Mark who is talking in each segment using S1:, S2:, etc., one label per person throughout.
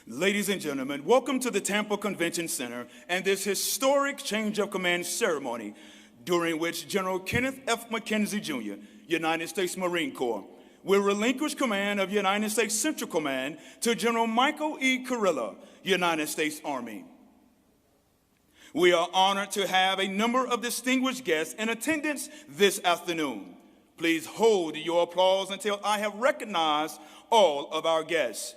S1: Ladies and gentlemen, welcome to the Tampa Convention Center and this historic change of command ceremony during which General Kenneth F. McKenzie Jr., United States Marine Corps, will relinquish command of United States Central Command to General Michael E. Kurilla, United States Army. We are honored to have a number of distinguished guests in attendance this afternoon. Please hold your applause until I have recognized all of our guests.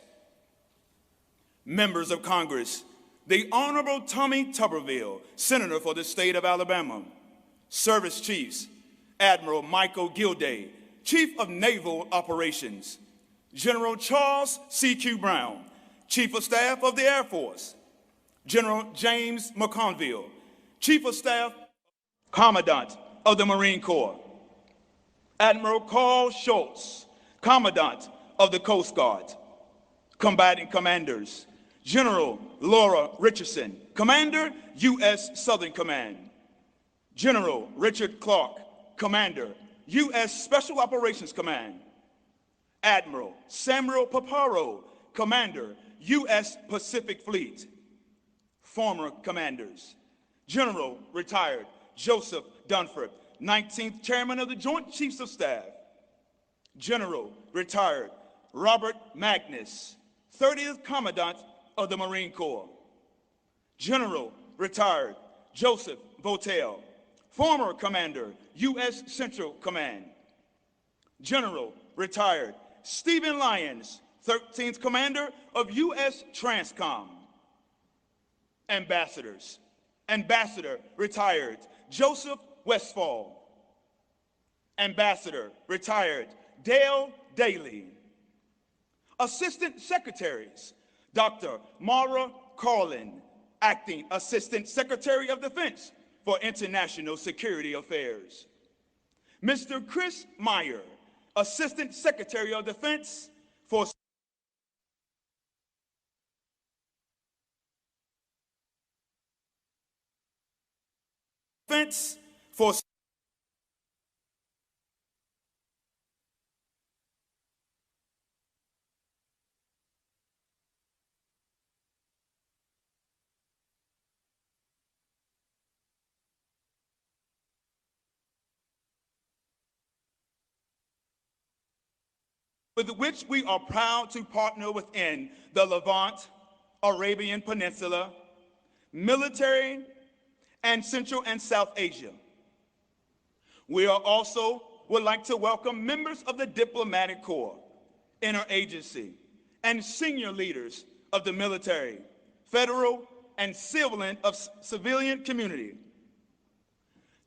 S1: Members of Congress, the Honorable Tommy Tuberville, Senator for the state of Alabama. Service Chiefs, Admiral Michael Gilday, Chief of Naval Operations. General Charles C.Q. Brown, Chief of Staff of the Air Force. General James McConville, Chief of Staff, Commandant of the Marine Corps. Admiral Carl Schultz, Commandant of the Coast Guard. Combatant Commanders, General Laura Richardson, Commander, U.S. Southern Command. General Richard Clark, Commander, U.S. Special Operations Command. Admiral Samuel Paparo, Commander, U.S. Pacific Fleet. Former commanders, General Retired Joseph Dunford, 19th Chairman of the Joint Chiefs of Staff. General Retired Robert Magnus, 30th Commandant of the Marine Corps. General Retired Joseph Votel, former Commander, U.S. Central Command. General Retired Stephen Lyons, 13th Commander of U.S. Transcom. Ambassadors, Ambassador Retired Joseph Westfall. Ambassador Retired Dale Daly. Assistant Secretaries, Dr. Mara Carlin, Acting Assistant Secretary of Defense for International Security Affairs. Mr. Chris Meyer, Assistant Secretary of Defense for with which we are proud to partner within the Levant, Arabian Peninsula, military, and Central and South Asia. We are also would like to welcome members of the Diplomatic Corps, interagency, and senior leaders of the military, federal, and civilian community.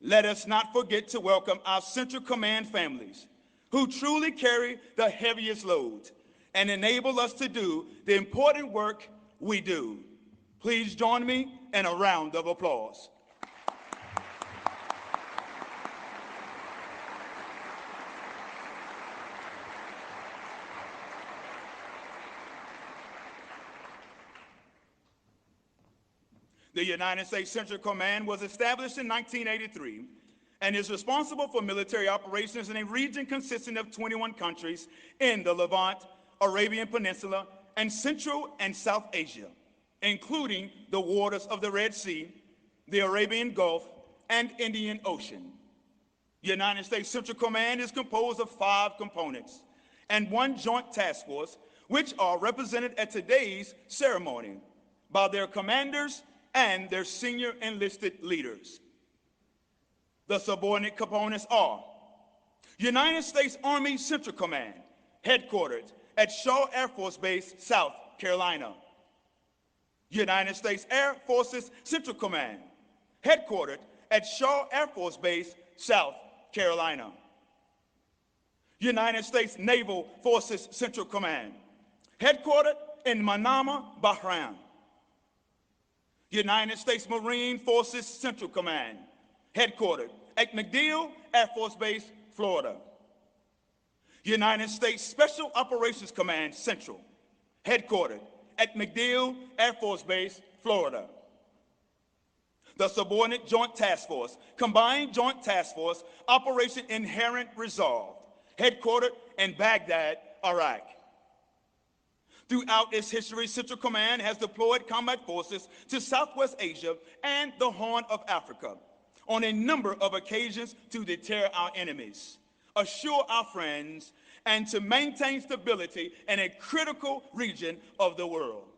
S1: Let us not forget to welcome our Central Command families, who truly carry the heaviest load and enable us to do the important work we do. Please join me in a round of applause. The United States Central Command was established in 1983 and is responsible for military operations in a region consisting of 21 countries in the Levant, Arabian Peninsula, and Central and South Asia, including the waters of the Red Sea, the Arabian Gulf, and Indian Ocean. United States Central Command is composed of 5 components and 1 joint task force, which are represented at today's ceremony by their commanders and their senior enlisted leaders. The subordinate components are United States Army Central Command, headquartered at Shaw Air Force Base, South Carolina. United States Air Forces Central Command, headquartered at Shaw Air Force Base, South Carolina. United States Naval Forces Central Command, headquartered in Manama, Bahrain. United States Marine Forces Central Command, headquartered at MacDill Air Force Base, Florida. United States Special Operations Command Central, headquartered at MacDill Air Force Base, Florida. The Subordinate Joint Task Force, Combined Joint Task Force, Operation Inherent Resolve, headquartered in Baghdad, Iraq. Throughout its history, Central Command has deployed combat forces to Southwest Asia and the Horn of Africa on a number of occasions to deter our enemies, assure our friends, and to maintain stability in a critical region of the world.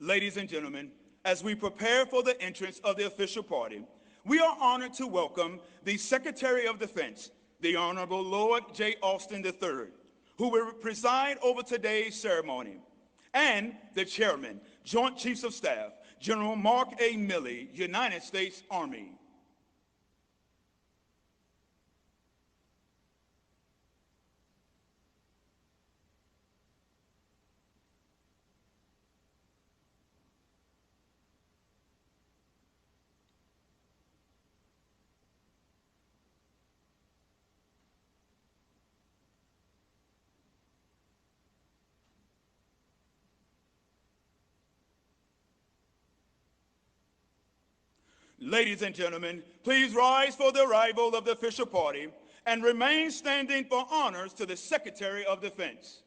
S1: Ladies and gentlemen, as we prepare for the entrance of the official party, we are honored to welcome the Secretary of Defense, the Honorable Lord J. Austin III, who will preside over today's ceremony, and the Chairman, Joint Chiefs of Staff, General Mark A. Milley, United States Army. Ladies and gentlemen, please rise for the arrival of the official party and remain standing for honors to the Secretary of Defense.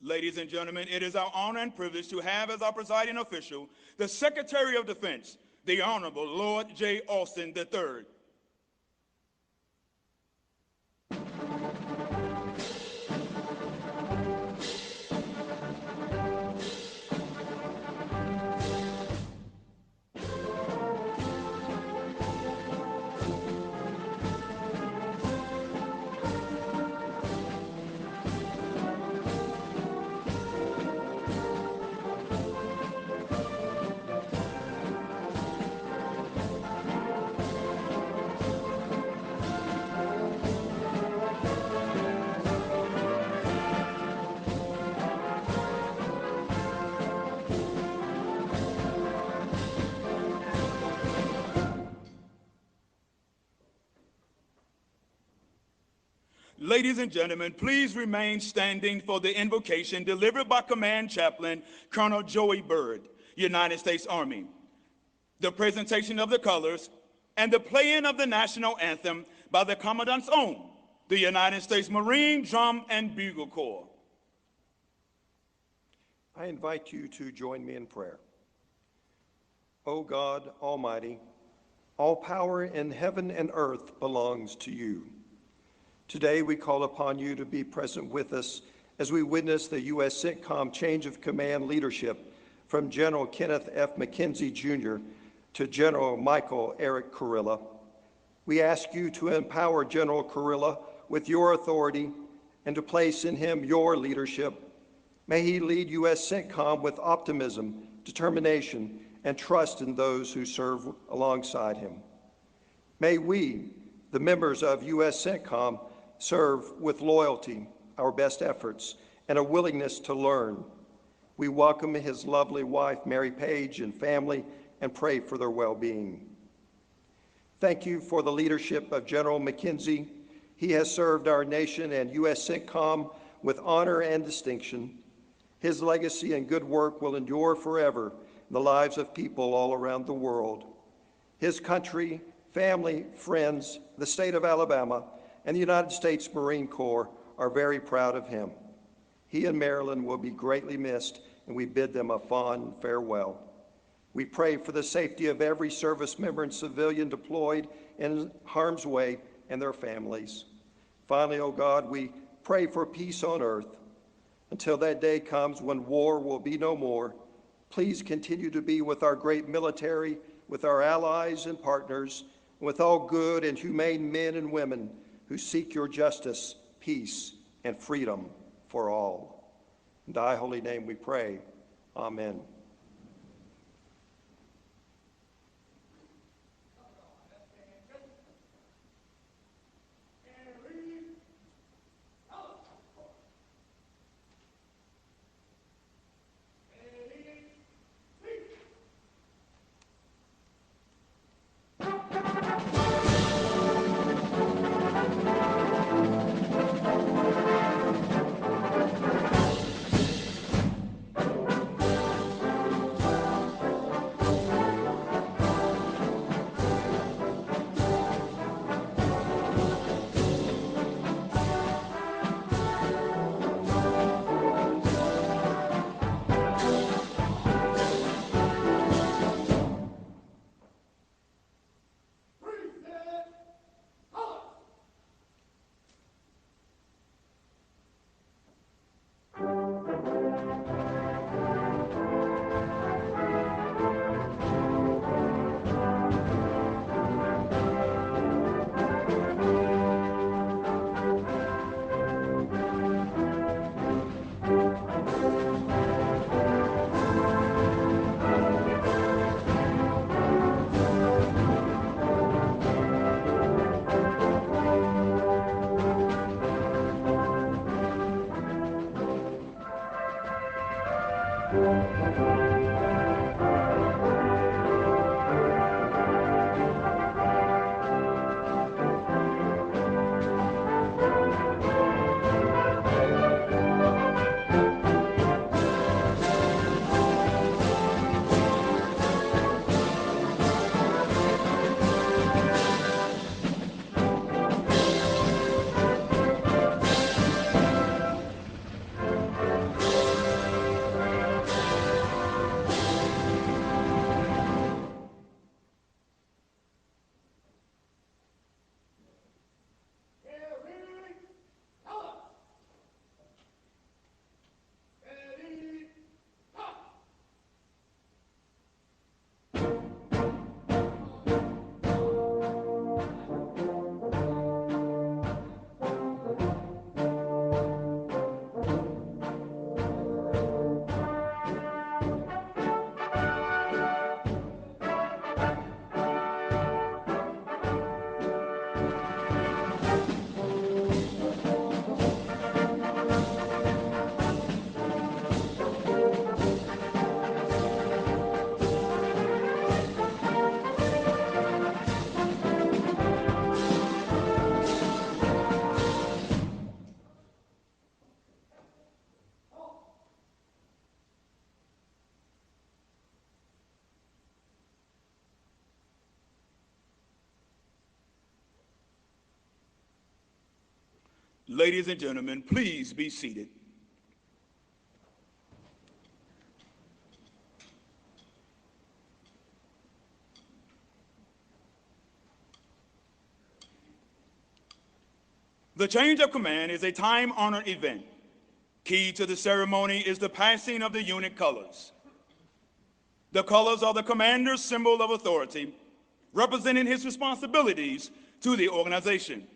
S1: Ladies and gentlemen, it is our honor and privilege to have as our presiding official the Secretary of Defense, the Honorable Lord J. Austin III. Ladies and gentlemen, please remain standing for the invocation delivered by Command Chaplain Colonel Joey Byrd, United States Army, the presentation of the colors, and the playing of the national anthem by the Commandant's own, the United States Marine Drum and Bugle Corps.
S2: I invite you to join me in prayer. O God Almighty, all power in heaven and earth belongs to you. Today we call upon you to be present with us as we witness the U.S. Centcom change of command leadership from General Kenneth F. McKenzie Jr. to General Michael Eric Kurilla. We ask you to empower General Kurilla with your authority and to place in him your leadership. May he lead U.S. Centcom with optimism, determination, and trust in those who serve alongside him. May we, the members of U.S. Centcom, serve with loyalty, our best efforts, and a willingness to learn. We welcome his lovely wife, Mary Page, and family, and pray for their well-being. Thank you for the leadership of General McKenzie. He has served our nation and U.S. Centcom with honor and distinction. His legacy and good work will endure forever in the lives of people all around the world. His country, family, friends, the state of Alabama, and the United States Marine Corps are very proud of him. He and Marilyn will be greatly missed, and we bid them a fond farewell. We pray for the safety of every service member and civilian deployed in harm's way and their families. Finally, O God, we pray for peace on earth. Until that day comes when war will be no more, please continue to be with our great military, with our allies and partners, and with all good and humane men and women who seek your justice, peace, and freedom for all. In thy holy name we pray. Amen.
S1: Ladies and gentlemen, please be seated. The change of command is a time-honored event. Key to the ceremony is the passing of the unit colors. The colors are the commander's symbol of authority, representing his responsibilities to the organization.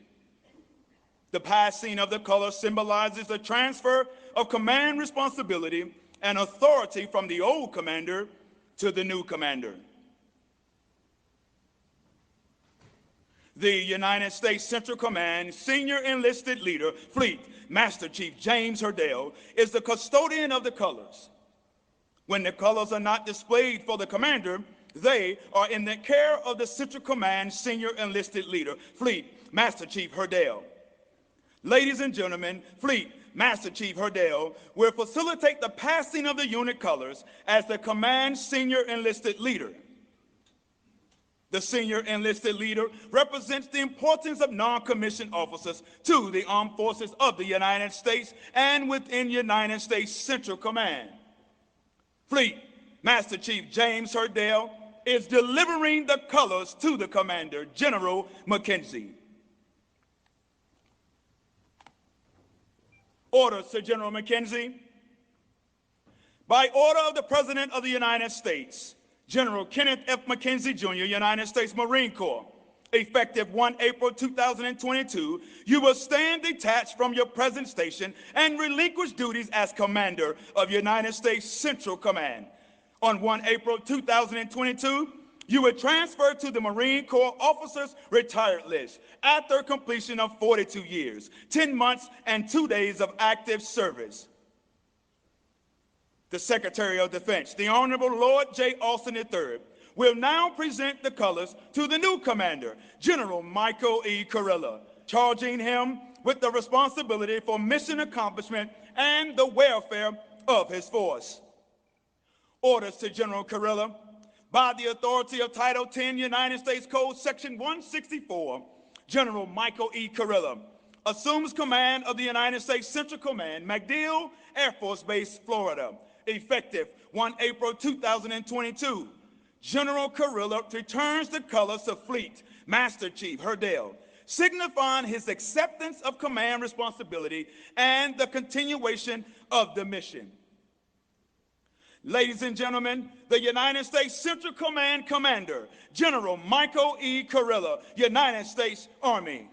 S1: The passing of the colors symbolizes the transfer of command responsibility and authority from the old commander to the new commander. The United States Central Command Senior Enlisted Leader, Fleet Master Chief James Hurdell, is the custodian of the colors. When the colors are not displayed for the commander, they are in the care of the Central Command Senior Enlisted Leader, Fleet Master Chief Hurdell. Ladies and gentlemen, Fleet Master Chief Hurdell will facilitate the passing of the unit colors as the Command Senior Enlisted Leader. The Senior Enlisted Leader represents the importance of non-commissioned officers to the armed forces of the United States and within United States Central Command. Fleet Master Chief James Hurdell is delivering the colors to the Commander, General McKenzie. Orders to General McKenzie. By order of the President of the United States, General Kenneth F. McKenzie Jr., United States Marine Corps, effective 1 April 2022, you will stand detached from your present station and relinquish duties as Commander of United States Central Command. On 1 April 2022, you will transfer to the Marine Corps Officers Retired List after completion of 42 years, 10 months, and 2 days of active service. The Secretary of Defense, the Honorable Lord J. Austin III, will now present the colors to the new commander, General Michael E. Kurilla, charging him with the responsibility for mission accomplishment and the welfare of his force. Orders to General Kurilla. By the authority of Title 10 United States Code Section 164, General Michael E. Kurilla assumes command of the United States Central Command, MacDill Air Force Base, Florida, effective 1 April 2022. General Kurilla returns the colors to Fleet Master Chief Hurdell, signifying his acceptance of command responsibility and the continuation of the mission. Ladies and gentlemen, the United States Central Command Commander, General Michael E. Kurilla, United States Army.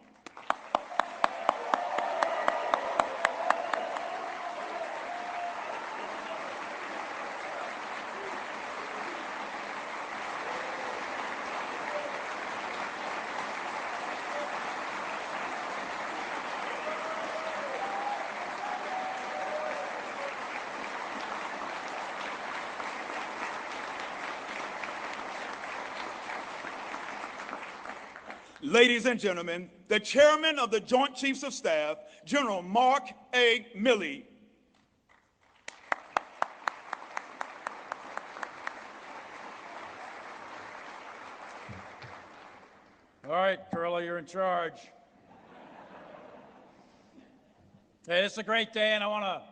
S1: Ladies and gentlemen, the Chairman of the Joint Chiefs of Staff, General Mark A. Milley.
S3: All right, Kurilla, you're in charge. Hey, it's a great day, and I want to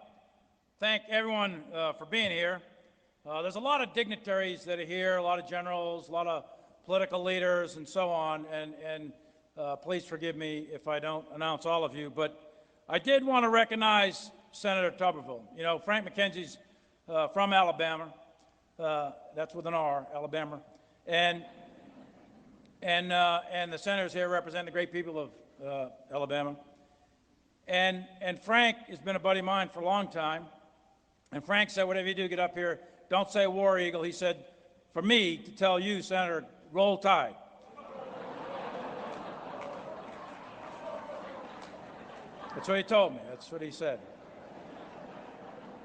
S3: thank everyone for being here. There's a lot of dignitaries that are here, a lot of generals, a lot of political leaders, and so on, and please forgive me if I don't announce all of you, but I did want to recognize Senator Tuberville. You know, Frank McKenzie's from Alabama. That's with an R, Alabama. And the senators here represent the great people of Alabama. And Frank has been a buddy of mine for a long time. And Frank said, whatever you do, get up here. Don't say War Eagle. He said, for me to tell you, Senator, roll Tide. That's what he told me. That's what he said.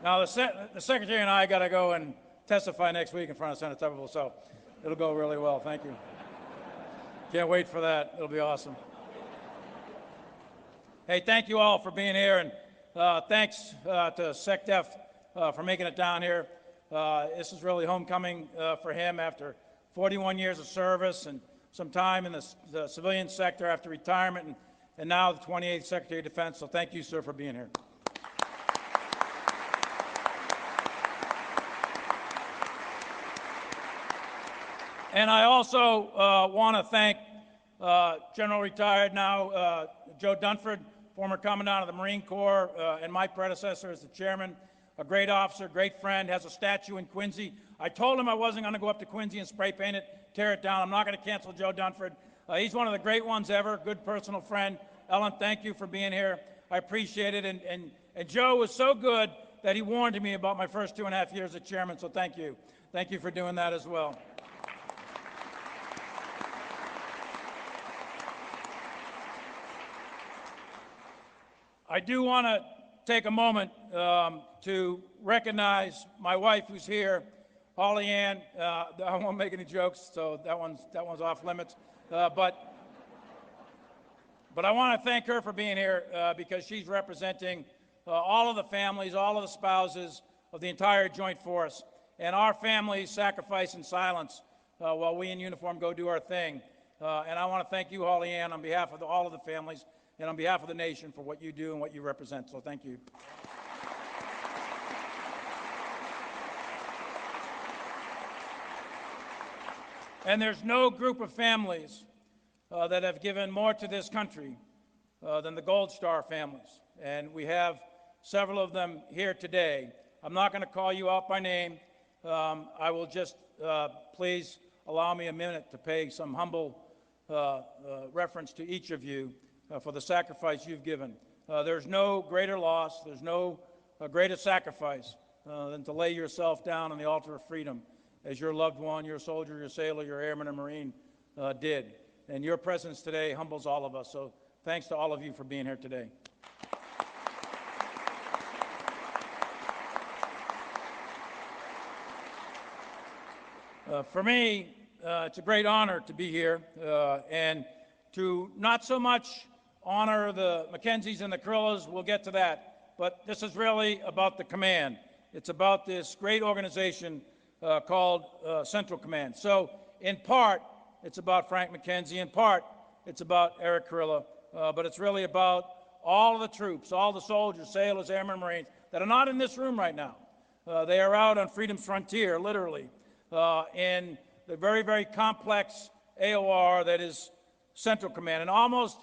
S3: Now, the Secretary and I got to go and testify next week in front of Senator Tuberville, so it'll go really well. Thank you. Can't wait for that. It'll be awesome. Hey, thank you all for being here, and thanks to SecDef for making it down here. This is really homecoming for him after 41 years of service and some time in the civilian sector after retirement. and now the 28th Secretary of Defense. So thank you, sir, for being here. And I also want to thank General Retired now Joe Dunford, former Commandant of the Marine Corps, and my predecessor as the chairman, a great officer, great friend, has a statue in Quincy. I told him I wasn't going to go up to Quincy and spray paint it, tear it down. I'm not going to cancel Joe Dunford. He's one of the great ones ever, good personal friend. Ellen, thank you for being here. I appreciate it. And Joe was so good that he warned me about my first 2.5 years as chairman, so thank you. Thank you for doing that as well. I do want to take a moment to recognize my wife who's here, Holly Ann. I won't make any jokes, so that one's off limits. But I want to thank her for being here because she's representing all of the families, all of the spouses of the entire Joint Force, and our families sacrifice in silence while we in uniform go do our thing. And I want to thank you, Holly Ann, on behalf of all of the families and on behalf of the nation for what you do and what you represent. So thank you. And there's no group of families that have given more to this country than the Gold Star families. And we have several of them here today. I'm not going to call you out by name. I will just please allow me a minute to pay some humble reference to each of you for the sacrifice you've given. There's no greater loss, there's no greater sacrifice than to lay yourself down on the altar of freedom as your loved one, your soldier, your sailor, your airman, or Marine did. And your presence today humbles all of us. So thanks to all of you for being here today. For me, it's a great honor to be here and to not so much honor the McKenzies and the Kurillas, we'll get to that, but this is really about the command. It's about this great organization called Central Command. So in part, it's about Frank McKenzie. In part, it's about Eric Kurilla, but it's really about all of the troops, all the soldiers, sailors, airmen, Marines that are not in this room right now. They are out on freedom's frontier, literally, in the very, very complex AOR that is Central Command. And almost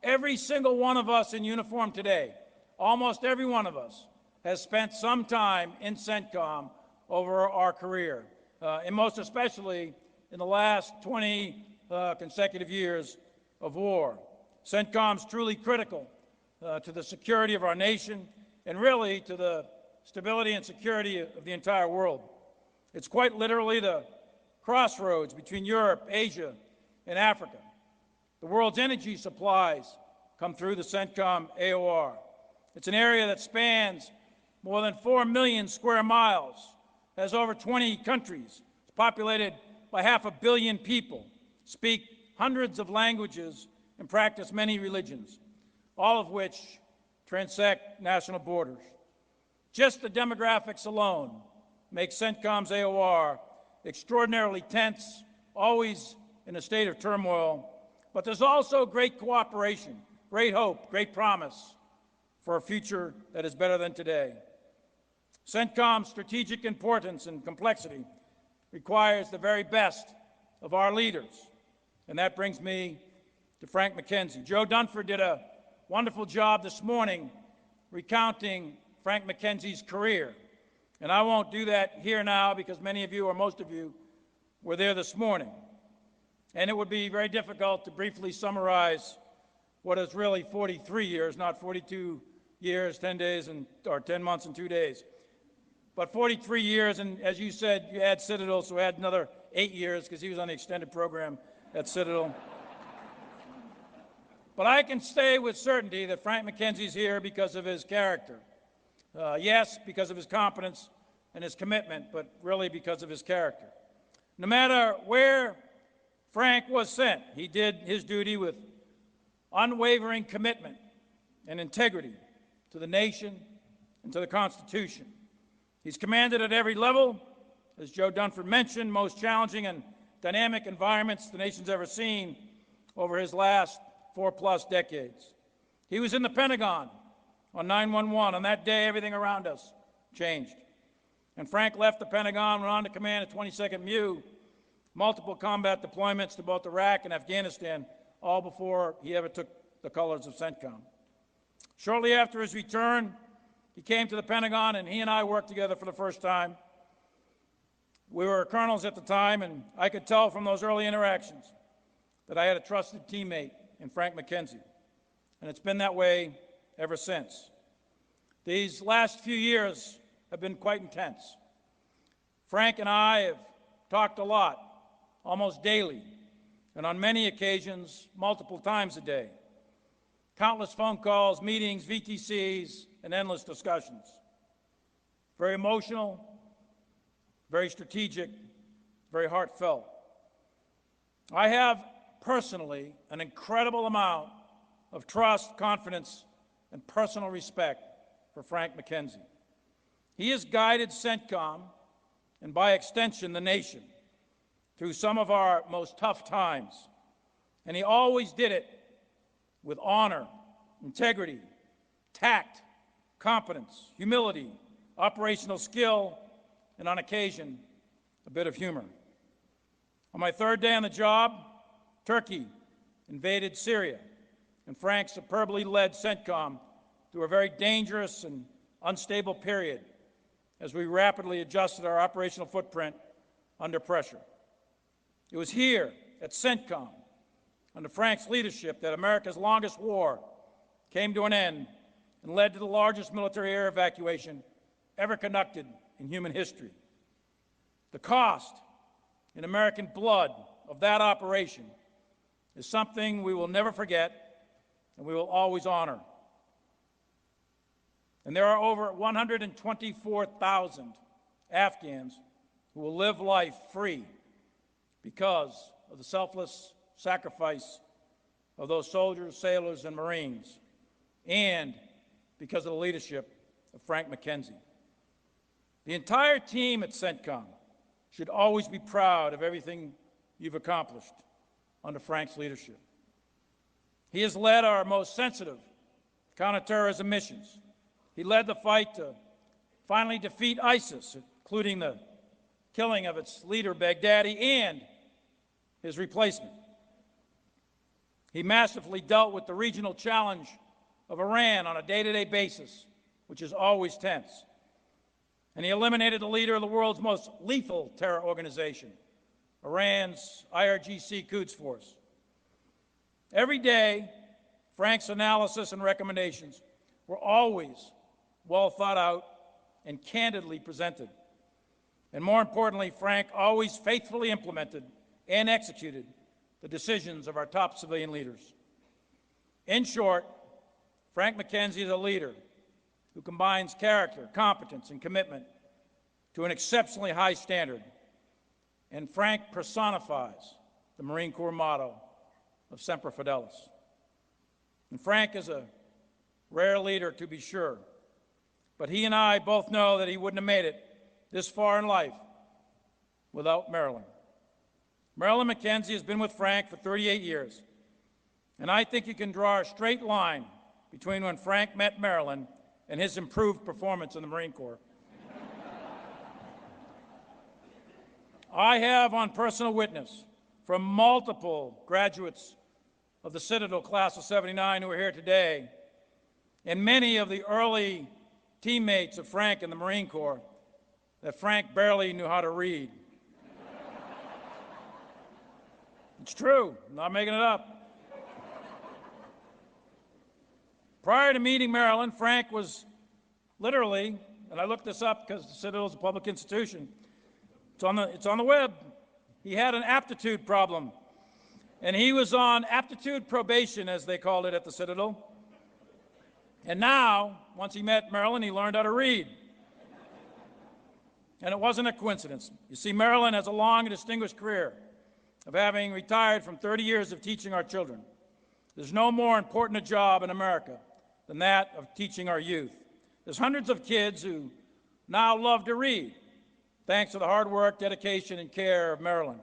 S3: every single one of us in uniform today, almost every one of us, has spent some time in Centcom over our career, and most especially in the last 20 consecutive years of war. Centcom's truly critical to the security of our nation and really to the stability and security of the entire world. It's quite literally the crossroads between Europe, Asia, and Africa. The world's energy supplies come through the Centcom AOR. It's an area that spans more than 4 million square miles, has over 20 countries, it's populated by 500 million people, speak hundreds of languages, and practice many religions, all of which transect national borders. Just the demographics alone make Centcom's AOR extraordinarily tense, always in a state of turmoil, but there's also great cooperation, great hope, great promise for a future that is better than today. Centcom's strategic importance and complexity requires the very best of our leaders, and that brings me to Frank McKenzie. Joe Dunford did a wonderful job this morning recounting Frank McKenzie's career, and I won't do that here now because many of you or most of you were there this morning. And it would be very difficult to briefly summarize what is really 43 years, not 42 years, 10 days, or 10 months and 2 days. But 43 years, and as you said, you add Citadel, so add another 8 years because he was on the extended program at Citadel. But I can say with certainty that Frank McKenzie's here because of his character. Yes, because of his competence and his commitment, but really because of his character. No matter where Frank was sent, he did his duty with unwavering commitment and integrity to the nation and to the Constitution. He's commanded at every level, as Joe Dunford mentioned, most challenging and dynamic environments the nation's ever seen over his last 4+ decades. He was in the Pentagon on 9/11. On that day, everything around us changed. And Frank left the Pentagon, went on to command at 22nd MU, multiple combat deployments to both Iraq and Afghanistan, all before he ever took the colors of Centcom. Shortly after his return, he came to the Pentagon, and he and I worked together for the first time. We were colonels at the time, and I could tell from those early interactions that I had a trusted teammate in Frank McKenzie, and it's been that way ever since. These last few years have been quite intense. Frank and I have talked a lot, almost daily, and on many occasions, multiple times a day. Countless phone calls, meetings, VTCs, and endless discussions. Very emotional, very strategic, very heartfelt. I have personally an incredible amount of trust, confidence, and personal respect for Frank McKenzie. He has guided Centcom, and by extension the nation, through some of our most tough times. And he always did it with honor, integrity, tact, competence, humility, operational skill, and on occasion, a bit of humor. On my third day on the job, Turkey invaded Syria, and Frank superbly led Centcom through a very dangerous and unstable period as we rapidly adjusted our operational footprint under pressure. It was here at Centcom, under Frank's leadership, that America's longest war came to an end and led to the largest military air evacuation ever conducted in human history. The cost in American blood of that operation is something we will never forget and we will always honor. And there are over 124,000 Afghans who will live life free because of the selfless sacrifice of those soldiers, sailors, and Marines, and because of the leadership of Frank McKenzie. The entire team at Centcom should always be proud of everything you've accomplished under Frank's leadership. He has led our most sensitive counterterrorism missions. He led the fight to finally defeat ISIS, including the killing of its leader, Baghdadi, and his replacement. He masterfully dealt with the regional challenge of Iran on a day-to-day basis, which is always tense. And he eliminated the leader of the world's most lethal terror organization, Iran's IRGC Quds Force. Every day, Frank's analysis and recommendations were always well thought out and candidly presented. And more importantly, Frank always faithfully implemented and executed the decisions of our top civilian leaders. In short, Frank McKenzie is a leader who combines character, competence, and commitment to an exceptionally high standard. And Frank personifies the Marine Corps motto of Semper Fidelis. And Frank is a rare leader, to be sure, but he and I both know that he wouldn't have made it this far in life without Marilyn. Marilyn McKenzie has been with Frank for 38 years, and I think you can draw a straight line between when Frank met Marilyn and his improved performance in the Marine Corps. I have on personal witness from multiple graduates of the Citadel class of '79 who are here today, and many of the early teammates of Frank in the Marine Corps, that Frank barely knew how to read. It's true, I'm not making it up. Prior to meeting Marilyn, Frank was literally, and I looked this up because the Citadel is a public institution, it's on the web, he had an aptitude problem. And he was on aptitude probation, as they called it at the Citadel. And now, once he met Marilyn, he learned how to read. And it wasn't a coincidence. You see, Marilyn has a long and distinguished career of having retired from 30 years of teaching our children. There's no more important a job in America than that of teaching our youth. There's hundreds of kids who now love to read, thanks to the hard work, dedication, and care of Marilyn.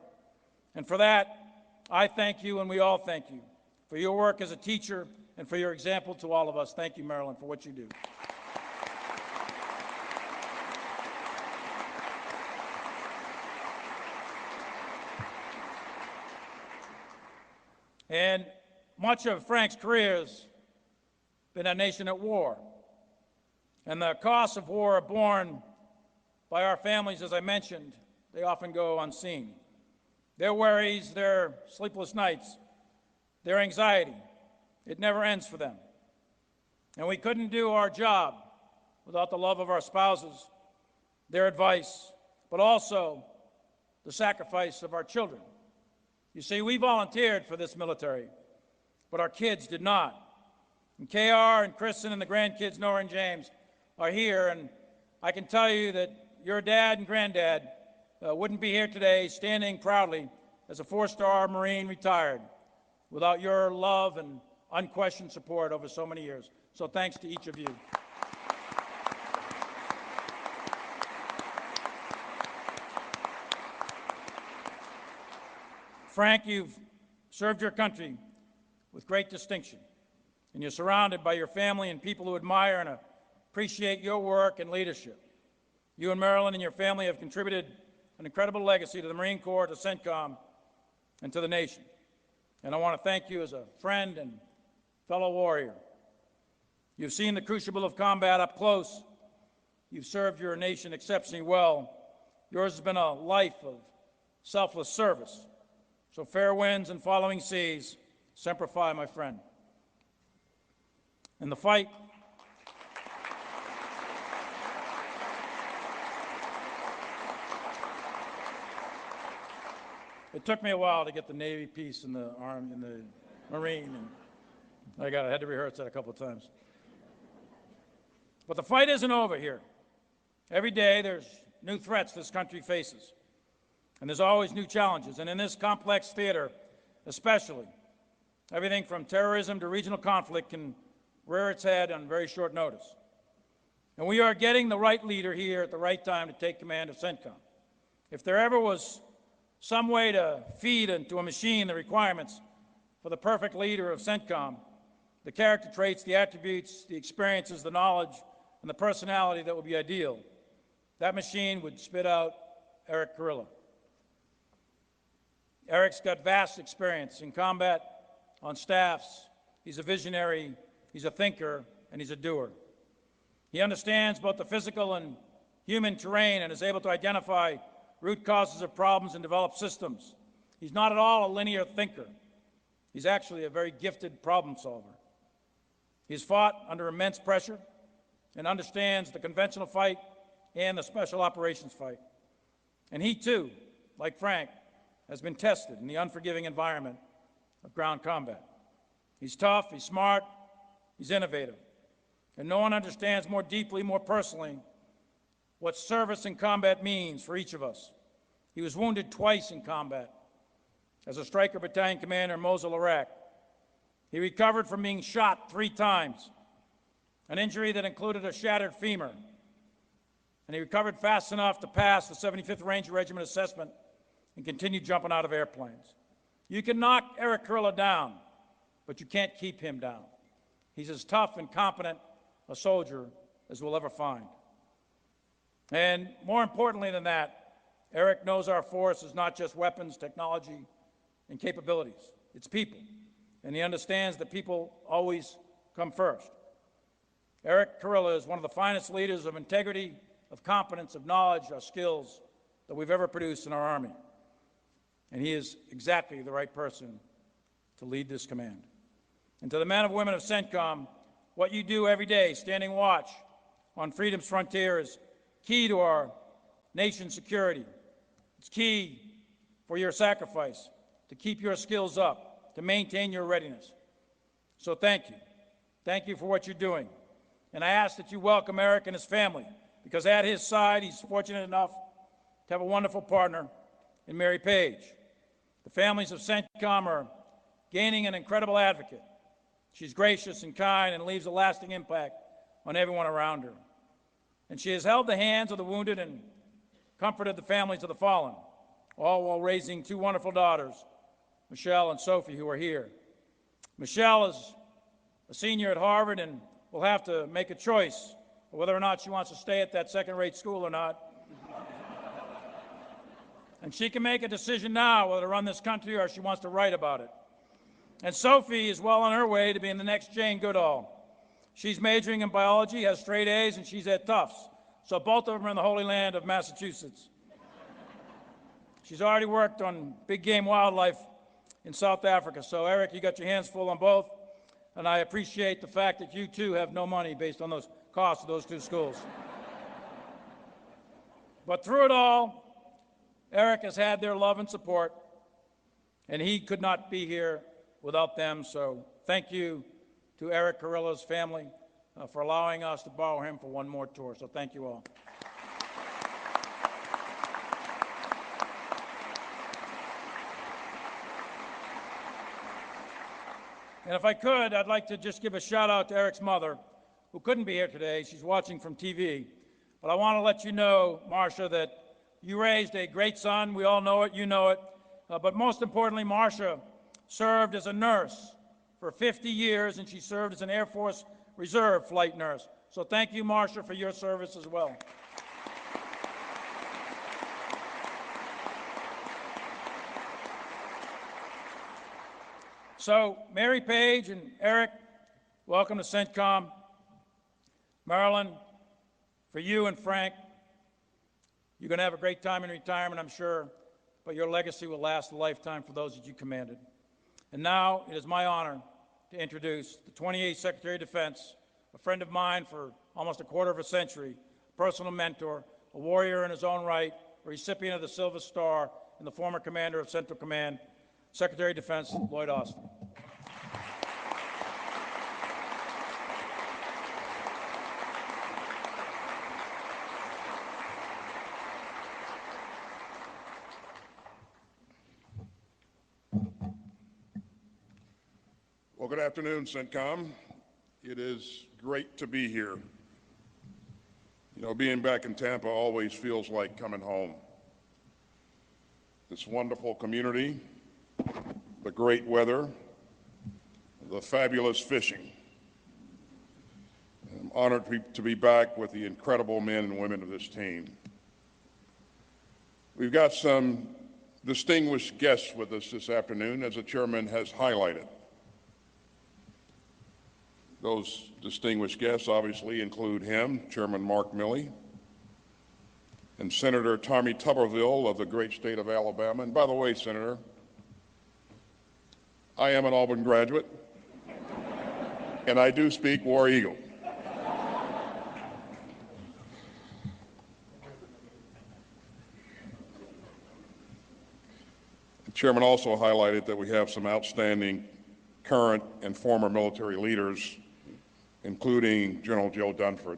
S3: And for that, I thank you, and we all thank you, for your work as a teacher and for your example to all of us. Thank you, Marilyn, for what you do. And much of Frank's career has been a nation at war. And the costs of war are borne by our families, as I mentioned. They often go unseen. Their worries, their sleepless nights, their anxiety, it never ends for them. And we couldn't do our job without the love of our spouses, their advice, but also the sacrifice of our children. You see, we volunteered for this military, but our kids did not. And KR and Kristen and the grandkids, Nora and James, are here, and I can tell you that your dad and granddad wouldn't be here today standing proudly as a four-star Marine retired without your love and unquestioned support over so many years. So thanks to each of you. Frank, you've served your country with great distinction, and you're surrounded by your family and people who admire and appreciate your work and leadership. You and Marilyn and your family have contributed an incredible legacy to the Marine Corps, to Centcom, and to the nation. And I want to thank you as a friend and fellow warrior. You've seen the crucible of combat up close. You've served your nation exceptionally well. Yours has been a life of selfless service. So fair winds and following seas, Semper Fi, my friend. In the fight, it took me a while to get the Navy piece in the Army, in the Marine, and I had to rehearse that a couple of times. But the fight isn't over here. Every day there's new threats this country faces. And there's always new challenges. And in this complex theater, especially, everything from terrorism to regional conflict can rear its head on very short notice. And we are getting the right leader here at the right time to take command of Centcom. If there ever was some way to feed into a machine the requirements for the perfect leader of Centcom, the character traits, the attributes, the experiences, the knowledge, and the personality that would be ideal, that machine would spit out Eric Kurilla. Eric's got vast experience in combat, on staffs. He's a visionary, he's a thinker, and he's a doer. He understands both the physical and human terrain and is able to identify root causes of problems and develop systems. He's not at all a linear thinker. He's actually a very gifted problem solver. He's fought under immense pressure and understands the conventional fight and the special operations fight. And he too, like Frank, has been tested in the unforgiving environment of ground combat. He's tough, he's smart, he's innovative. And no one understands more deeply, more personally, what service in combat means for each of us. He was wounded twice in combat as a Stryker Battalion commander in Mosul, Iraq. He recovered from being shot 3 times, an injury that included a shattered femur. And he recovered fast enough to pass the 75th Ranger Regiment assessment and continue jumping out of airplanes. You can knock Eric Kurilla down, but you can't keep him down. He's as tough and competent a soldier as we'll ever find. And more importantly than that, Eric knows our force is not just weapons, technology, and capabilities. It's people. And he understands that people always come first. Eric Kurilla is one of the finest leaders of integrity, of competence, of knowledge, of skills that we've ever produced in our Army. And he is exactly the right person to lead this command. And to the men and women of Centcom, what you do every day, standing watch on freedom's frontier, is key to our nation's security. It's key for your sacrifice, to keep your skills up, to maintain your readiness. So thank you. Thank you for what you're doing. And I ask that you welcome Eric and his family, because at his side, he's fortunate enough to have a wonderful partner in Mary Page. The families of Centcom are gaining an incredible advocate. She's gracious and kind and leaves a lasting impact on everyone around her. And she has held the hands of the wounded and comforted the families of the fallen, all while raising 2 wonderful daughters, Michelle and Sophie, who are here. Michelle is a senior at Harvard and will have to make a choice whether or not she wants to stay at that second-rate school or not. And she can make a decision now whether to run this country or she wants to write about it. And Sophie is well on her way to being the next Jane Goodall. She's majoring in biology, has straight A's, and she's at Tufts. So both of them are in the holy land of Massachusetts. She's already worked on big game wildlife in South Africa. So Eric, you got your hands full on both. And I appreciate the fact that you too have no money based on those costs of those two schools. But through it all, Eric has had their love and support, and he could not be here without them. So thank you to Eric Kurilla's family for allowing us to borrow him for one more tour. So thank you all. And if I could, I'd like to just give a shout out to Eric's mother, who couldn't be here today. She's watching from TV. But I want to let you know, Marcia, that you raised a great son. We all know it. You know it. But most importantly, Marcia served as a nurse for 50 years, and she served as an Air Force Reserve flight nurse. So thank you, Marcia, for your service as well. So Mary Page and Eric, welcome to Centcom. Marilyn, for you and Frank, you're going to have a great time in retirement, I'm sure, but your legacy will last a lifetime for those that you commanded. And now it is my honor to introduce the 28th Secretary of Defense, a friend of mine for almost a quarter of a century, a personal mentor, a warrior in his own right, a recipient of the Silver Star, and the former commander of Central Command, Secretary of Defense Lloyd Austin.
S4: Well, good afternoon, Centcom. It is great to be here. You know, being back in Tampa always feels like coming home. This wonderful community, the great weather, the fabulous fishing. I'm honored to be back with the incredible men and women of this team. We've got some distinguished guests with us this afternoon, as the chairman has highlighted. Those distinguished guests obviously include him, Chairman Mark Milley, and Senator Tommy Tuberville of the great state of Alabama. And by the way, Senator, I am an Auburn graduate, and I do speak War Eagle. The chairman also highlighted that we have some outstanding current and former military leaders, including General Joe Dunford,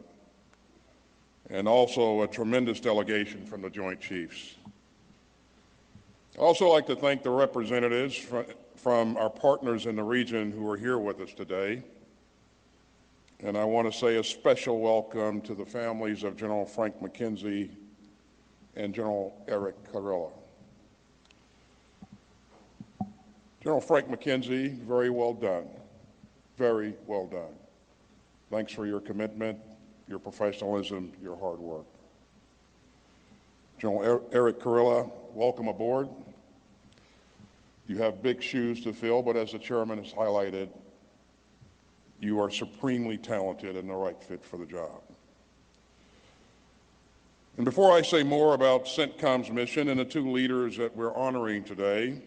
S4: and also a tremendous delegation from the Joint Chiefs. I'd also like to thank the representatives from our partners in the region who are here with us today. And I want to say a special welcome to the families of General Frank McKenzie and General Eric Kurilla. General Frank McKenzie, very well done. Very well done. Thanks for your commitment, your professionalism, your hard work. General Eric Kurilla, welcome aboard. You have big shoes to fill, but as the chairman has highlighted, you are supremely talented and the right fit for the job. And before I say more about Centcom's mission and the two leaders that we're honoring today,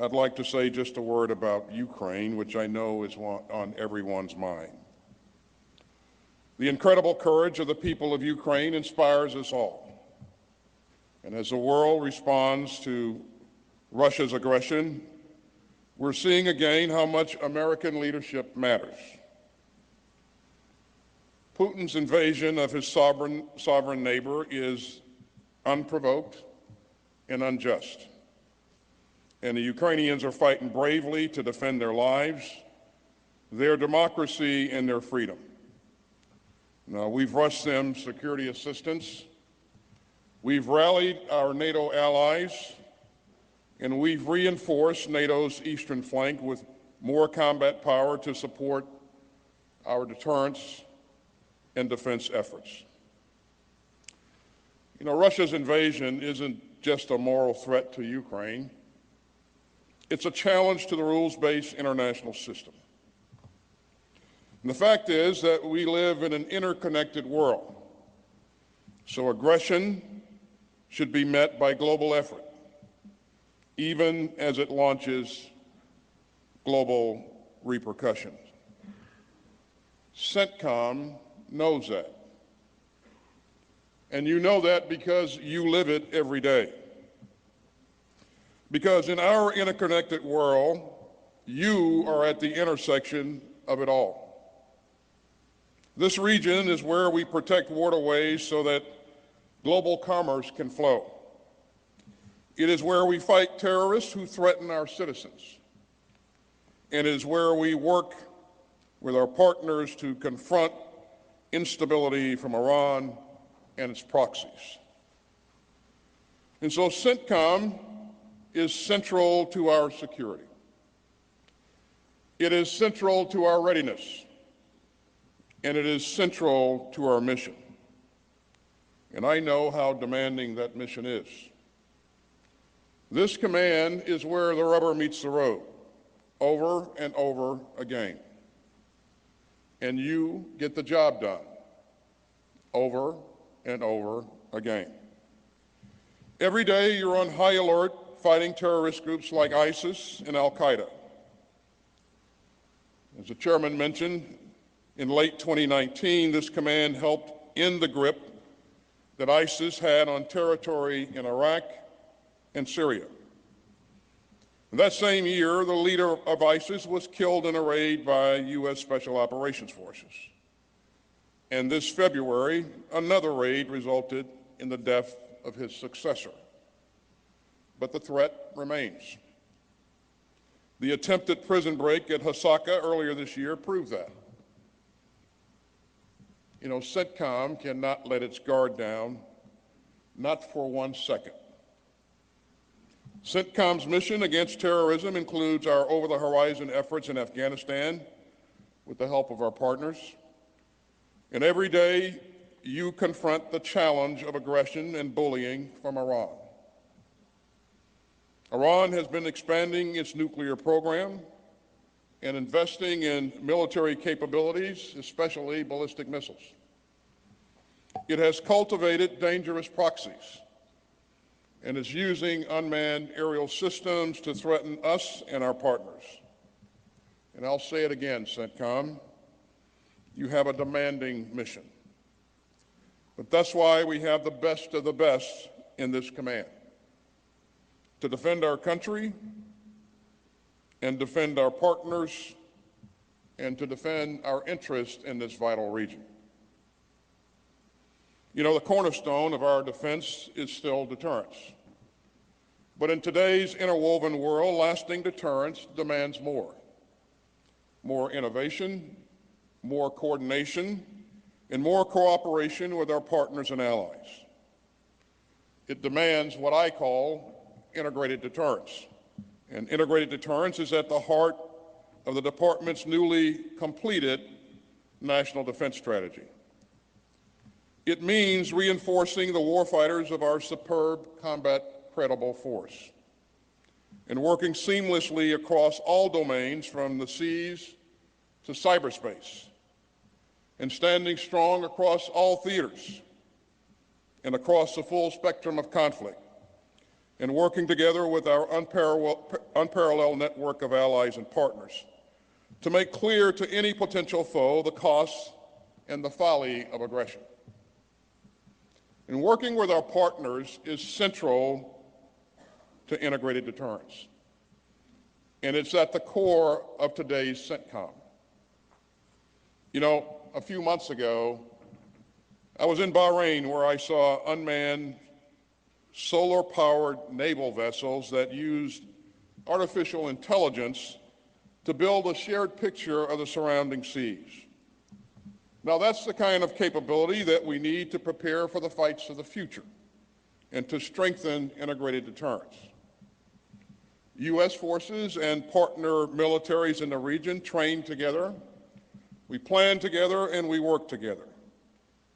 S4: I'd like to say just a word about Ukraine, which I know is on everyone's mind. The incredible courage of the people of Ukraine inspires us all. And as the world responds to Russia's aggression, we're seeing again how much American leadership matters. Putin's invasion of his sovereign neighbor is unprovoked and unjust. And the Ukrainians are fighting bravely to defend their lives, their democracy, and their freedom. Now, we've rushed them security assistance, we've rallied our NATO allies, and we've reinforced NATO's eastern flank with more combat power to support our deterrence and defense efforts. You know, Russia's invasion isn't just a moral threat to Ukraine. It's a challenge to the rules-based international system. And the fact is that we live in an interconnected world, so aggression should be met by global effort, even as it launches global repercussions. Centcom knows that. And you know that because you live it every day. Because in our interconnected world, you are at the intersection of it all. This region is where we protect waterways so that global commerce can flow. It is where we fight terrorists who threaten our citizens. And it is where we work with our partners to confront instability from Iran and its proxies. And so Centcom is central to our security. It is central to our readiness, and it is central to our mission. And I know how demanding that mission is. This command is where the rubber meets the road, over and over again. And you get the job done, over and over again. Every day you're on high alert fighting terrorist groups like ISIS and Al-Qaeda. As the chairman mentioned, in late 2019, this command helped end the grip that ISIS had on territory in Iraq and Syria. And that same year, the leader of ISIS was killed in a raid by U.S. Special Operations Forces. And this February, another raid resulted in the death of his successor. But the threat remains. The attempted prison break at Hasaka earlier this year proved that. You know, Centcom cannot let its guard down, not for 1 second. Centcom's mission against terrorism includes our over-the-horizon efforts in Afghanistan with the help of our partners. And every day, you confront the challenge of aggression and bullying from Iran. Iran has been expanding its nuclear program and investing in military capabilities, especially ballistic missiles. It has cultivated dangerous proxies and is using unmanned aerial systems to threaten us and our partners. And I'll say it again, Centcom, you have a demanding mission. But that's why we have the best of the best in this command, to defend our country and defend our partners and to defend our interests in this vital region. You know, the cornerstone of our defense is still deterrence. But in today's interwoven world, lasting deterrence demands more. More innovation, more coordination, and more cooperation with our partners and allies. It demands what I call integrated deterrence. And integrated deterrence is at the heart of the department's newly completed National Defense Strategy. It means reinforcing the warfighters of our superb combat credible force and working seamlessly across all domains from the seas to cyberspace and standing strong across all theaters and across the full spectrum of conflict and working together with our unparalleled network of allies and partners to make clear to any potential foe the costs and the folly of aggression. And working with our partners is central to integrated deterrence. And it's at the core of today's Centcom. You know, a few months ago, I was in Bahrain where I saw unmanned solar-powered naval vessels that used artificial intelligence to build a shared picture of the surrounding seas. Now, that's the kind of capability that we need to prepare for the fights of the future and to strengthen integrated deterrence. U.S. forces and partner militaries in the region train together, we plan together, and we work together.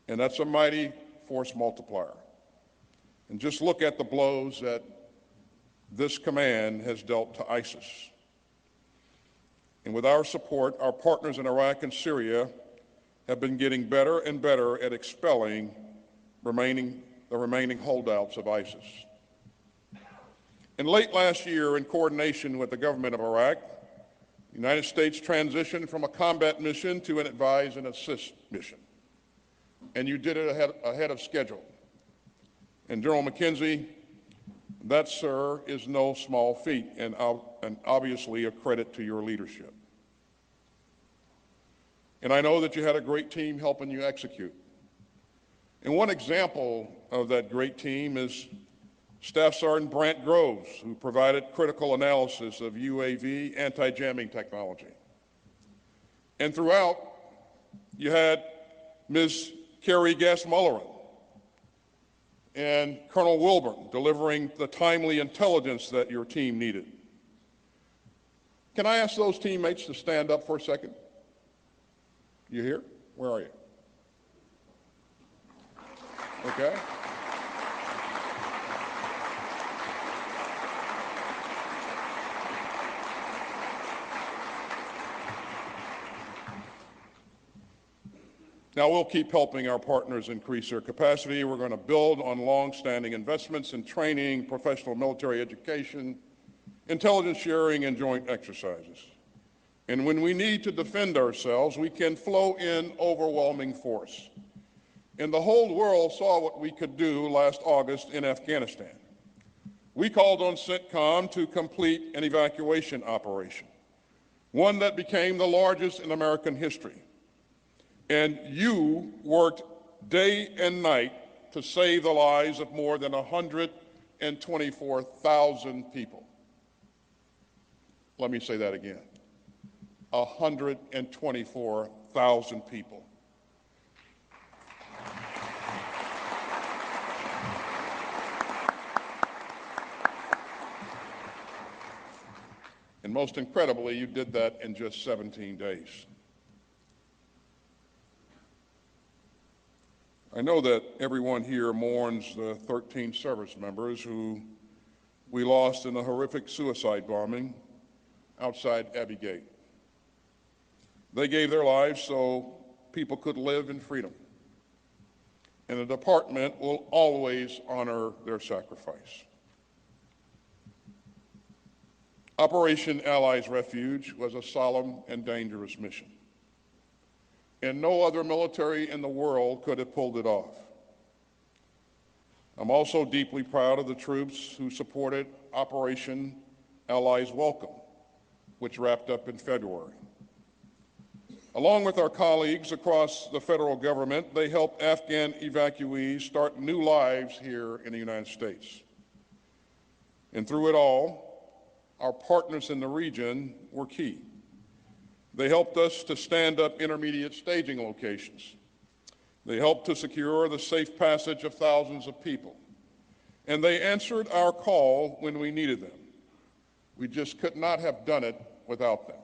S4: And that's a mighty force multiplier. And just look at the blows that this command has dealt to ISIS. And with our support, our partners in Iraq and Syria have been getting better and better at expelling the remaining holdouts of ISIS. And late last year, in coordination with the government of Iraq, the United States transitioned from a combat mission to an advise and assist mission. And you did it ahead of schedule. And General McKenzie, that, sir, is no small feat, and obviously a credit to your leadership. And I know that you had a great team helping you execute. And one example of that great team is Staff Sergeant Brant Groves, who provided critical analysis of UAV anti-jamming technology. And throughout, you had Ms. Carrie Gass-Mullerin and Colonel Wilburn delivering the timely intelligence that your team needed. Can I ask those teammates to stand up for a second? You here? Where are you? Okay. Now, we'll keep helping our partners increase their capacity. We're going to build on long-standing investments in training, professional military education, intelligence sharing, and joint exercises. And when we need to defend ourselves, we can flow in overwhelming force. And the whole world saw what we could do last August in Afghanistan. We called on Centcom to complete an evacuation operation, one that became the largest in American history. And you worked day and night to save the lives of more than 124,000 people. Let me say that again. 124,000 people. And most incredibly, you did that in just 17 days. I know that everyone here mourns the 13 service members who we lost in a horrific suicide bombing outside Abbey Gate. They gave their lives so people could live in freedom. And the department will always honor their sacrifice. Operation Allies Refuge was a solemn and dangerous mission. And no other military in the world could have pulled it off. I'm also deeply proud of the troops who supported Operation Allies Welcome, which wrapped up in February. Along with our colleagues across the federal government, they helped Afghan evacuees start new lives here in the United States. And through it all, our partners in the region were key. They helped us to stand up intermediate staging locations. They helped to secure the safe passage of thousands of people. And they answered our call when we needed them. We just could not have done it without them.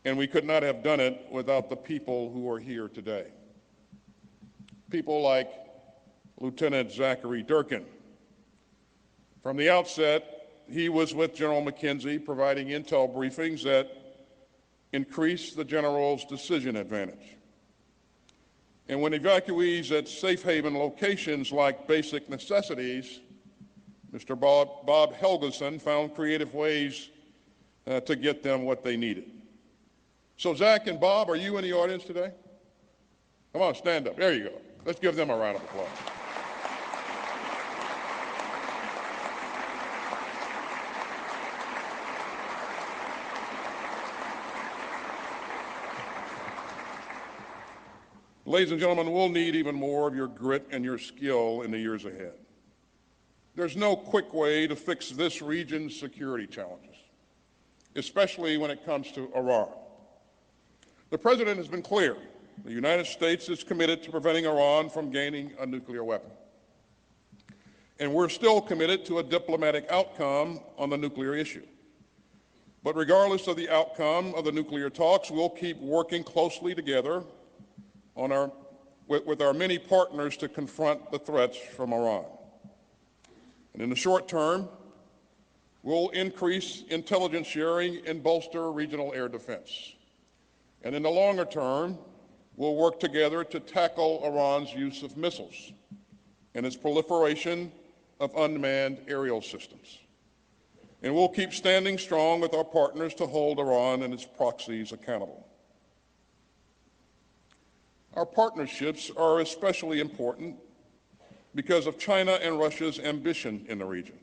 S4: And we could not have done it without the people who are here today. People like Lieutenant Zachary Durkin. From the outset, he was with General McKenzie providing intel briefings that increased the general's decision advantage. And when evacuees at safe haven locations like basic necessities, Mr. Bob Helgeson found creative ways to get them what they needed. So Zach and Bob, are you in the audience today? Come on, stand up. There you go. Let's give them a round of applause. Ladies and gentlemen, we'll need even more of your grit and your skill in the years ahead. There's no quick way to fix this region's security challenges, especially when it comes to Iran. The President has been clear. The United States is committed to preventing Iran from gaining a nuclear weapon. And we're still committed to a diplomatic outcome on the nuclear issue. But regardless of the outcome of the nuclear talks, we'll keep working closely together with our many partners to confront the threats from Iran. And in the short term, we'll increase intelligence sharing and bolster regional air defense. And in the longer term, we'll work together to tackle Iran's use of missiles and its proliferation of unmanned aerial systems. And we'll keep standing strong with our partners to hold Iran and its proxies accountable. Our partnerships are especially important because of China and Russia's ambition in the region.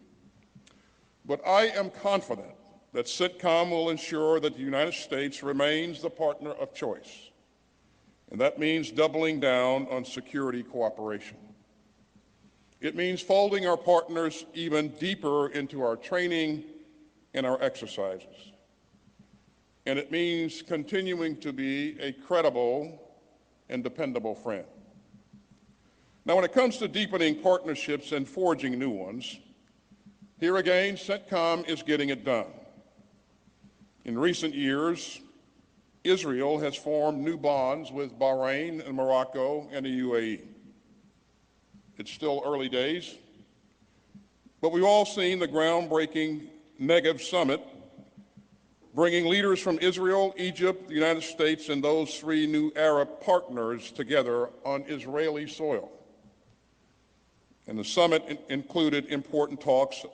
S4: But I am confident that Centcom will ensure that the United States remains the partner of choice. And that means doubling down on security cooperation. It means folding our partners even deeper into our training and our exercises. And it means continuing to be a credible and dependable friend. Now, when it comes to deepening partnerships and forging new ones, here again, Centcom is getting it done. In recent years, Israel has formed new bonds with Bahrain and Morocco and the UAE. It's still early days, but we've all seen the groundbreaking Negev Summit, bringing leaders from Israel, Egypt, the United States, and those three new Arab partners together on Israeli soil. And the summit included important talks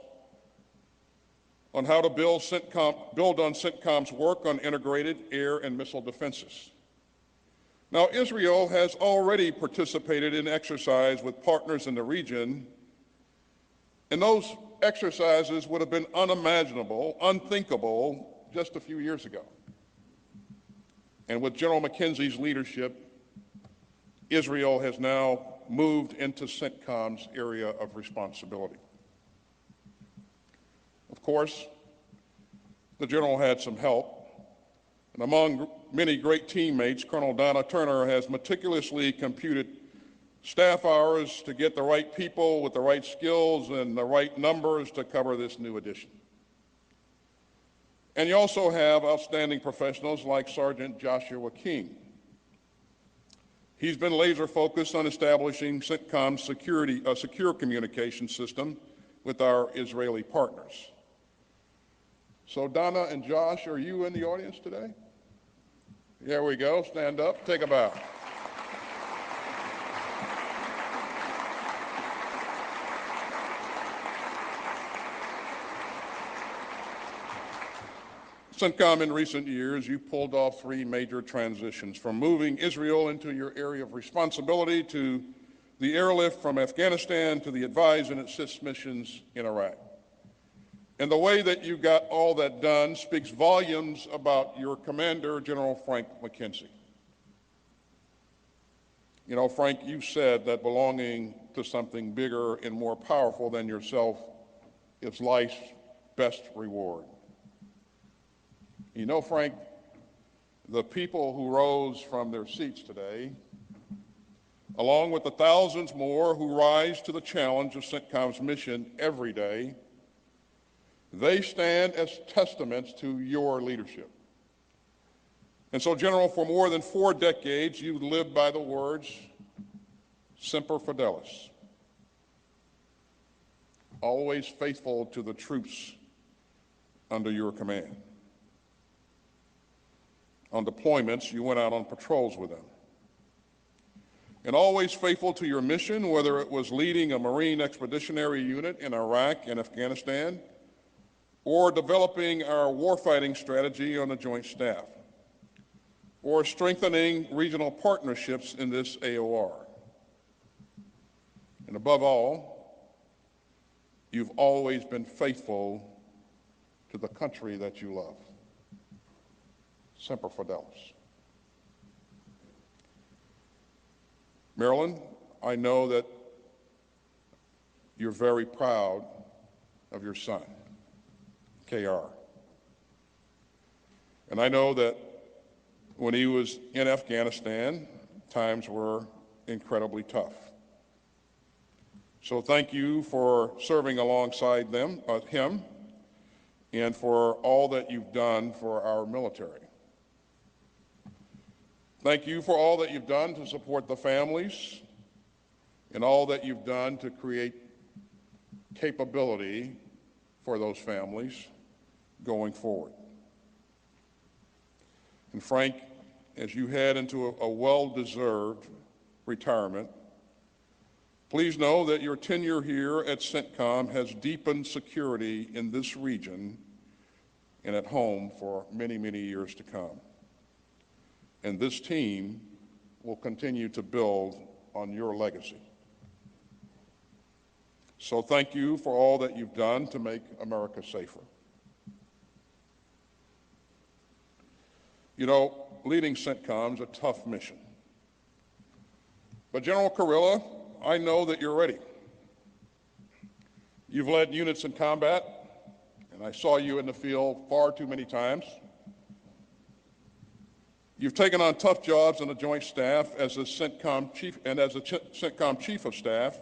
S4: on how to build on Centcom's work on integrated air and missile defenses. Now, Israel has already participated in exercise with partners in the region, and those exercises would have been unimaginable, unthinkable just a few years ago. And with General McKenzie's leadership, Israel has now moved into Centcom's area of responsibility. Of course, the General had some help. And among many great teammates, Colonel Donna Turner has meticulously computed staff hours to get the right people with the right skills and the right numbers to cover this new addition. And you also have outstanding professionals like Sergeant Joshua King. He's been laser focused on establishing Centcom's secure communication system with our Israeli partners. So Donna and Josh, are you in the audience today? There we go. Stand up. Take a bow. Centcom, in recent years, you pulled off three major transitions, from moving Israel into your area of responsibility to the airlift from Afghanistan to the advise and assist missions in Iraq. And the way that you got all that done speaks volumes about your commander, General Frank McKenzie. You know, Frank, you said that belonging to something bigger and more powerful than yourself is life's best reward. You know, Frank, the people who rose from their seats today, along with the thousands more who rise to the challenge of Centcom's mission every day, they stand as testaments to your leadership. And so, General, for more than 4 decades, you lived by the words, Semper Fidelis, always faithful to the troops under your command. On deployments, you went out on patrols with them. And always faithful to your mission, whether it was leading a Marine Expeditionary Unit in Iraq and Afghanistan, or developing our warfighting strategy on the Joint Staff, or strengthening regional partnerships in this AOR. And above all, you've always been faithful to the country that you love. Semper Fidelis. Marilyn, I know that you're very proud of your son, KR. And I know that when he was in Afghanistan, times were incredibly tough. So thank you for serving alongside him, and for all that you've done for our military. Thank you for all that you've done to support the families and all that you've done to create capability for those families going forward. And Frank, as you head into a well-deserved retirement, please know that your tenure here at Centcom has deepened security in this region and at home for many, many years to come. And this team will continue to build on your legacy. So thank you for all that you've done to make America safer. You know, leading Centcom is a tough mission. But General Kurilla, I know that you're ready. You've led units in combat, and I saw you in the field far too many times. You've taken on tough jobs in the Joint Staff as a Centcom chief and as a Centcom Chief of Staff,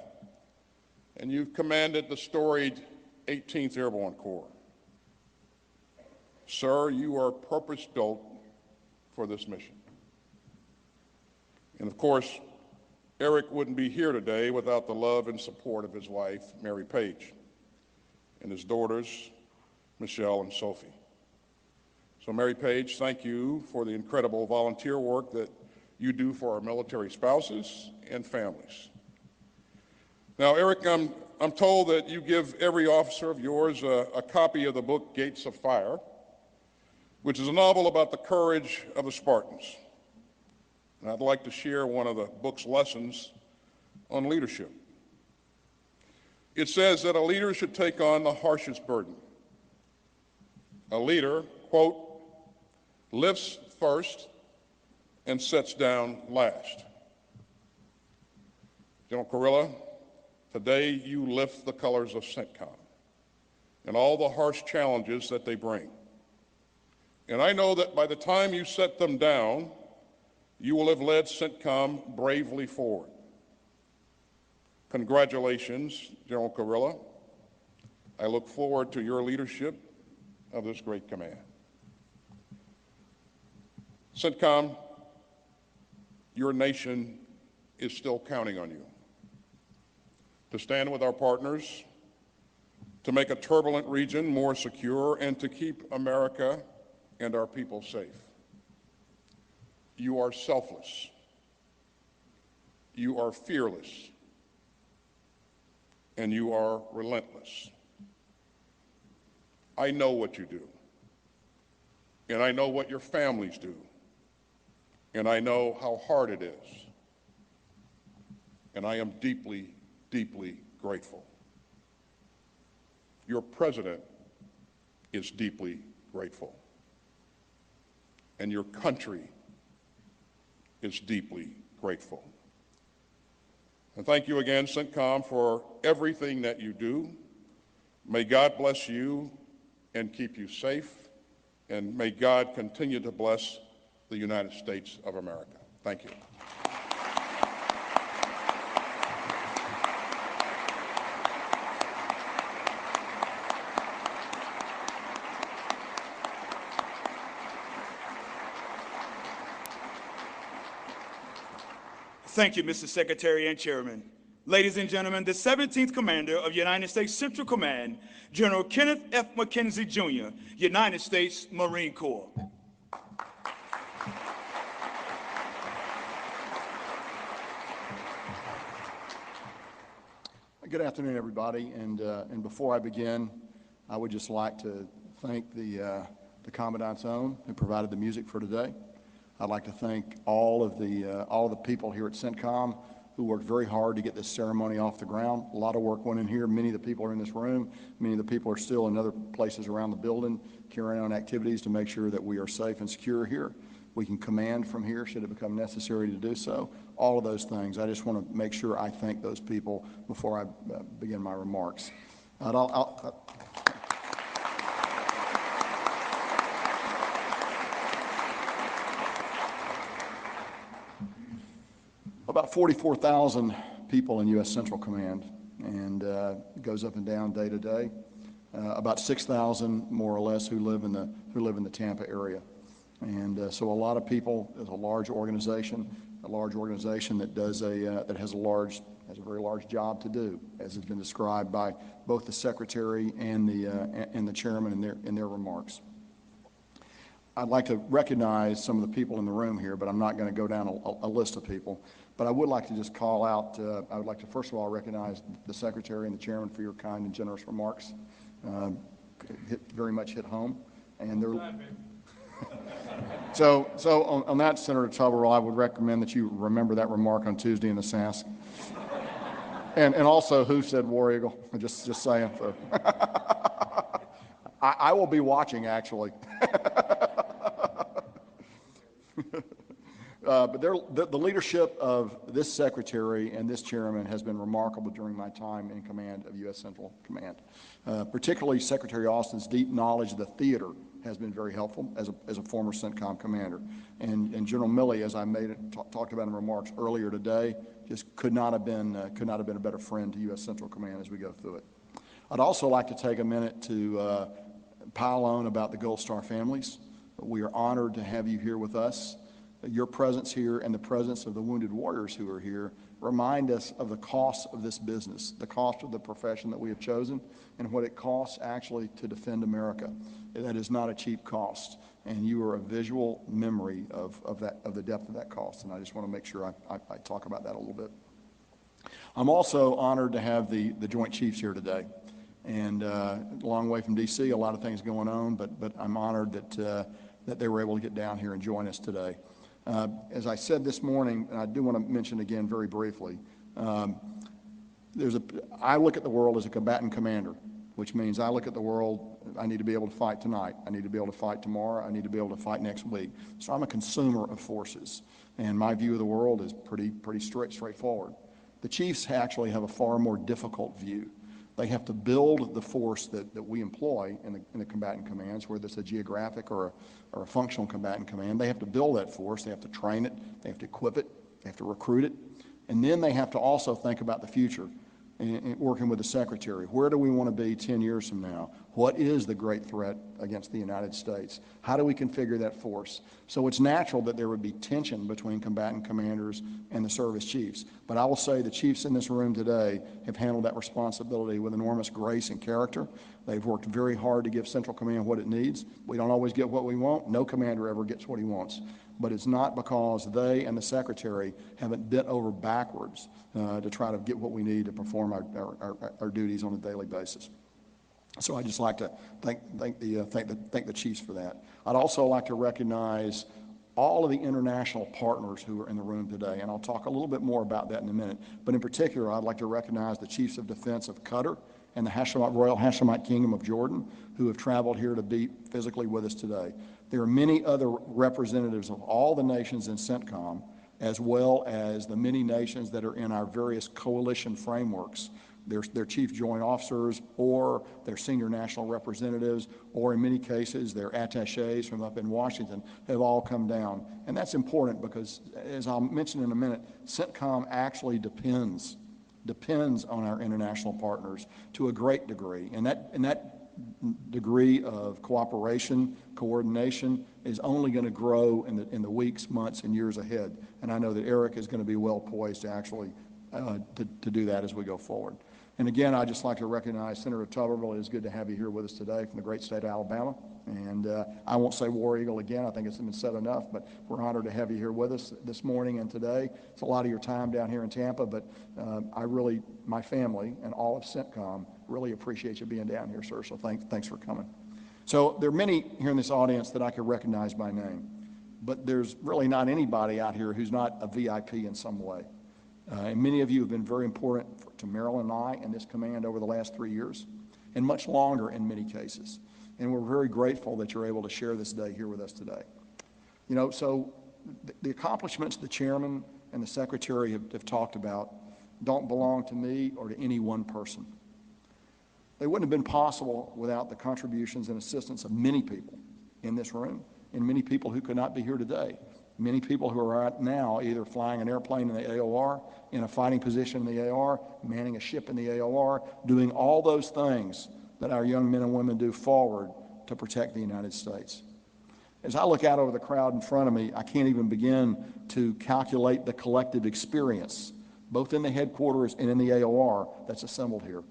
S4: and you've commanded the storied 18th Airborne Corps. Sir, you are purpose-built for this mission. And of course, Eric wouldn't be here today without the love and support of his wife, Mary Page, and his daughters, Michelle and Sophie. So Mary Page, thank you for the incredible volunteer work that you do for our military spouses and families. Now, Eric, I'm told that you give every officer of yours a copy of the book Gates of Fire, which is a novel about the courage of the Spartans. And I'd like to share one of the book's lessons on leadership. It says that a leader should take on the harshest burden. A leader, quote, lifts first and sets down last. General Kurilla, today you lift the colors of Centcom and all the harsh challenges that they bring. And I know that by the time you set them down, you will have led Centcom bravely forward. Congratulations, General Kurilla. I look forward to your leadership of this great command. Centcom, your nation is still counting on you to stand with our partners, to make a turbulent region more secure, and to keep America and our people safe. You are selfless. You are fearless. And you are relentless. I know what you do. And I know what your families do. And I know how hard it is. And I am deeply, deeply grateful. Your president is deeply grateful. And your country is deeply grateful. And thank you again, Centcom, for everything that you do. May God bless you and keep you safe. And may God continue to bless the United States of America. Thank you.
S1: Thank you, Mr. Secretary and Chairman. Ladies and gentlemen, the 17th Commander of United States Central Command, General Kenneth F. McKenzie Jr., United States Marine Corps.
S5: Good afternoon, everybody. And before I begin, I would just like to thank the Commandant's Own who provided the music for today. I'd like to thank all of the people here at Centcom who worked very hard to get this ceremony off the ground. A lot of work went in here. Many of the people are in this room. Many of the people are still in other places around the building carrying on activities to make sure that we are safe and secure here. We can command from here should it become necessary to do so. All of those things. I just want to make sure I thank those people before I begin my remarks. About 44,000 people in U.S. Central Command, and it goes up and down day to day. About 6,000 more or less who live in the Tampa area, and so a lot of people. It's a large organization that does that has a very large job to do, as has been described by both the secretary and the chairman in their remarks. I'd like to recognize some of the people in the room here, but I'm not going to go down a list of people. But I would like to just call out, I would like to first of all recognize the secretary and the chairman for your kind and generous remarks. Very much hit home. And they're, so on that, Senator Tuberville, I would recommend that you remember that remark on Tuesday in the Sask. And also, who said War Eagle? Just saying. So. I will be watching, actually. But the leadership of this secretary and this chairman has been remarkable during my time in command of U.S. Central Command. Particularly Secretary Austin's deep knowledge of the theater has been very helpful as a former Centcom commander. And General Milley, as I talked about in remarks earlier today, just could not have been a better friend to U.S. Central Command as we go through it. I'd also like to take a minute to pile on about the Gold Star families. We are honored to have you here with us. Your presence here and the presence of the wounded warriors who are here remind us of the cost of this business, the cost of the profession that we have chosen, and what it costs actually to defend America. That is not a cheap cost, and you are a visual memory of the depth of that cost, and I just want to make sure I talk about that a little bit. I'm also honored to have the Joint Chiefs here today, and a long way from D.C., a lot of things going on, but I'm honored that they were able to get down here and join us today. As I said this morning, and I do want to mention again very briefly, I look at the world as a combatant commander, which means I look at the world, I need to be able to fight tonight, I need to be able to fight tomorrow, I need to be able to fight next week. So I'm a consumer of forces, and my view of the world is pretty straightforward. The Chiefs actually have a far more difficult view. They have to build the force that we employ in the combatant commands, whether it's a geographic or a functional combatant command. They have to build that force. They have to train it. They have to equip it. They have to recruit it. And then they have to also think about the future and working with the secretary. Where do we want to be 10 years from now? What is the great threat against the United States? How do we configure that force? So it's natural that there would be tension between combatant commanders and the service chiefs. But I will say the chiefs in this room today have handled that responsibility with enormous grace and character. They've worked very hard to give Central Command what it needs. We don't always get what we want. No commander ever gets what he wants. But it's not because they and the secretary haven't bent over backwards to try to get what we need to perform our duties on a daily basis. So I'd just like to thank the chiefs for that. I'd also like to recognize all of the international partners who are in the room today, and I'll talk a little bit more about that in a minute. But in particular, I'd like to recognize the chiefs of defense of Qatar and the Royal Hashemite Kingdom of Jordan, who have traveled here to be physically with us today. There are many other representatives of all the nations in Centcom, as well as the many nations that are in our various coalition frameworks. Their chief joint officers or their senior national representatives, or in many cases their attaches from up in Washington, have all come down. And that's important because, as I'll mention in a minute, Centcom actually depends on our international partners to a great degree. And that degree of cooperation, coordination is only going to grow in the weeks, months, and years ahead. And I know that Eric is going to be well poised to actually to do that as we go forward. And again, I'd just like to recognize Senator Tuberville. It is good to have you here with us today from the great state of Alabama. And I won't say War Eagle again. I think it's been said enough, but we're honored to have you here with us this morning and today. It's a lot of your time down here in Tampa, but my family and all of Centcom really appreciate you being down here, sir. So thanks for coming. So there are many here in this audience that I could recognize by name, but there's really not anybody out here who's not a VIP in some way. And many of you have been very important to Marilyn and I and this command over the last 3 years, and much longer in many cases. And we're very grateful that you're able to share this day here with us today. You know, so the accomplishments the chairman and the secretary have talked about don't belong to me or to any one person. They wouldn't have been possible without the contributions and assistance of many people in this room and many people who could not be here today. Many people who are out now either flying an airplane in the AOR, in a fighting position in the AOR, manning a ship in the AOR, doing all those things that our young men and women do forward to protect the United States. As I look out over the crowd in front of me, I can't even begin to calculate the collective experience, both in the headquarters and in the AOR that's assembled here.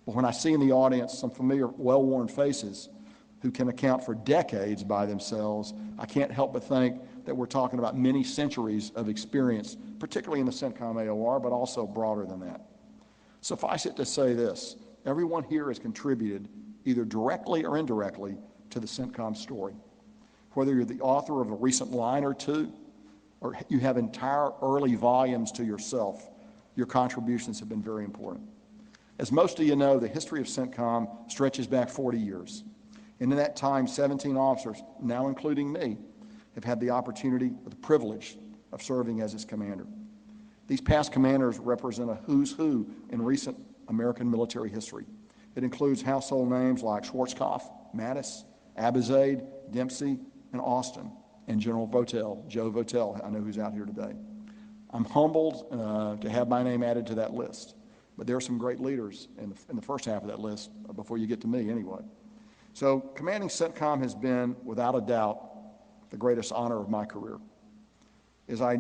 S5: But when I see in the audience some familiar, well-worn faces who can account for decades by themselves, I can't help but think that we're talking about many centuries of experience, particularly in the Centcom AOR, but also broader than that. Suffice it to say this: everyone here has contributed, either directly or indirectly, to the Centcom story. Whether you're the author of a recent line or two, or you have entire early volumes to yourself, your contributions have been very important. As most of you know, the history of Centcom stretches back 40 years. And in that time, 17 officers, now including me, have had the opportunity or the privilege of serving as its commander. These past commanders represent a who's who in recent American military history. It includes household names like Schwarzkopf, Mattis, Abizaid, Dempsey, and Austin, and General Votel, Joe Votel, I know who's out here today. I'm humbled to have my name added to that list, but there are some great leaders in the first half of that list before you get to me anyway. So commanding Centcom has been, without a doubt, the greatest honor of my career. As I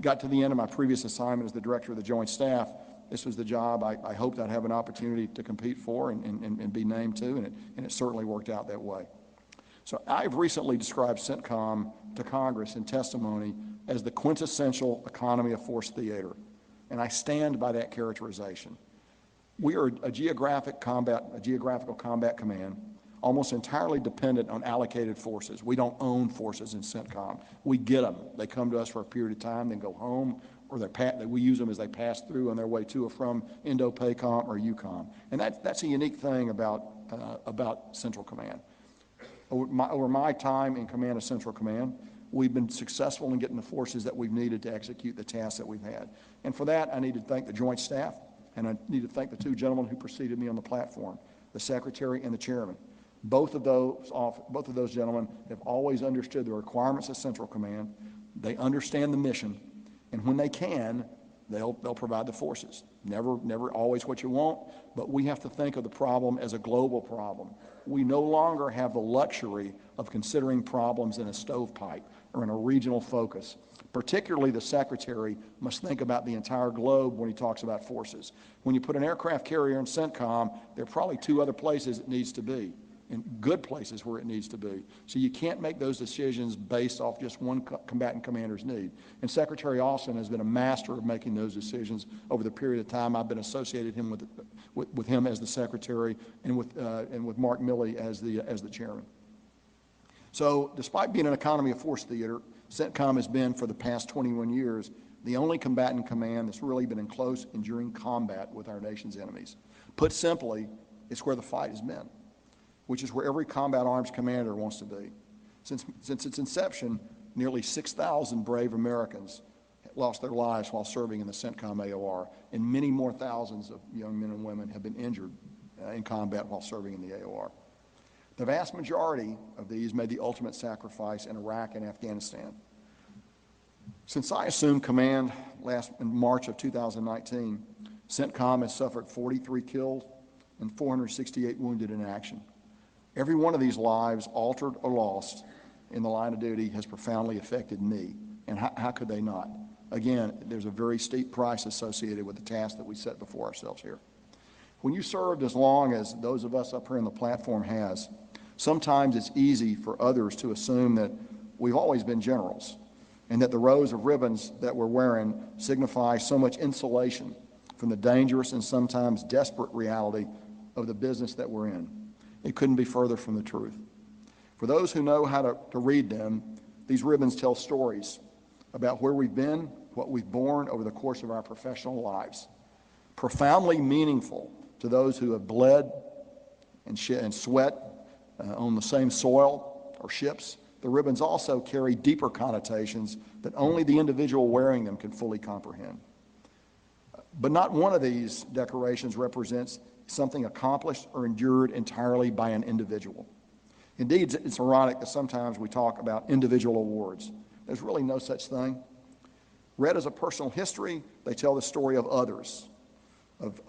S5: got to the end of my previous assignment as the director of the Joint Staff, this was the job I hoped I'd have an opportunity to compete for and be named to, and it certainly worked out that way. So I've recently described Centcom to Congress in testimony as the quintessential economy of force theater, and I stand by that characterization. We are a geographical combat command, almost entirely dependent on allocated forces. We don't own forces in Centcom. We get them. They come to us for a period of time, then go home, or we use them as they pass through on their way to or from Indo-PACOM or EUCOM. And that's a unique thing about Central Command. Over my time in command of Central Command, we've been successful in getting the forces that we've needed to execute the tasks that we've had. And for that, I need to thank the Joint Staff, and I need to thank the two gentlemen who preceded me on the platform, the Secretary and the Chairman. Both of those gentlemen have always understood the requirements of Central Command. They understand the mission, and when they can, they'll provide the forces. Never always what you want, but we have to think of the problem as a global problem. We no longer have the luxury of considering problems in a stovepipe or in a regional focus. Particularly, the Secretary must think about the entire globe when he talks about forces. When you put an aircraft carrier in Centcom, there are probably two other places it needs to be, and good places where it needs to be. So you can't make those decisions based off just one combatant commander's need. And Secretary Austin has been a master of making those decisions over the period of time I've been associated with him as the Secretary and with Mark Milley as the Chairman. So despite being an economy of force theater, Centcom has been, for the past 21 years, the only combatant command that's really been in close, enduring combat with our nation's enemies. Put simply, it's where the fight has been, which is where every combat arms commander wants to be. Since its inception, nearly 6,000 brave Americans lost their lives while serving in the Centcom AOR, and many more thousands of young men and women have been injured in combat while serving in the AOR. The vast majority of these made the ultimate sacrifice in Iraq and Afghanistan. Since I assumed command in March of 2019, Centcom has suffered 43 killed and 468 wounded in action. Every one of these lives, altered or lost in the line of duty, has profoundly affected me. And how could they not? Again, there's a very steep price associated with the task that we set before ourselves here. When you served as long as those of us up here on the platform has, sometimes it's easy for others to assume that we've always been generals and that the rows of ribbons that we're wearing signify so much insulation from the dangerous and sometimes desperate reality of the business that we're in. It couldn't be further from the truth. For those who know how to read them, these ribbons tell stories about where we've been, what we've borne over the course of our professional lives. Profoundly meaningful to those who have bled and sweat on the same soil or ships, the ribbons also carry deeper connotations that only the individual wearing them can fully comprehend. But not one of these decorations represents something accomplished or endured entirely by an individual. Indeed, it's ironic that sometimes we talk about individual awards. There's really no such thing. Read as a personal history, they tell the story of others, of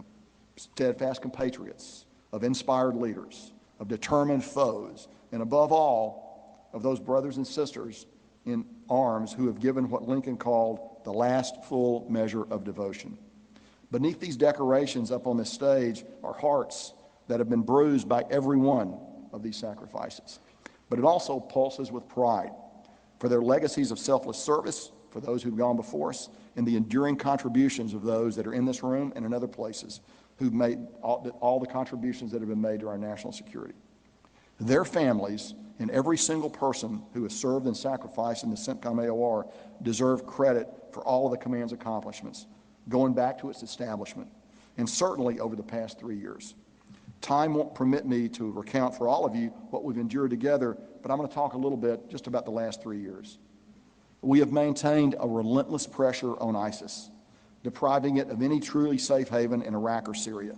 S5: steadfast compatriots, of inspired leaders, of determined foes, and above all, of those brothers and sisters in arms who have given what Lincoln called the last full measure of devotion. Beneath these decorations up on this stage are hearts that have been bruised by every one of these sacrifices. But it also pulses with pride for their legacies of selfless service, for those who've gone before us, and the enduring contributions of those that are in this room and in other places who've made all the contributions that have been made to our national security. Their families and every single person who has served and sacrificed in the Centcom AOR deserve credit for all of the command's accomplishments, going back to its establishment, and certainly over the past 3 years. Time won't permit me to recount for all of you what we've endured together, but I'm going to talk a little bit just about the last 3 years. We have maintained a relentless pressure on ISIS, depriving it of any truly safe haven in Iraq or Syria,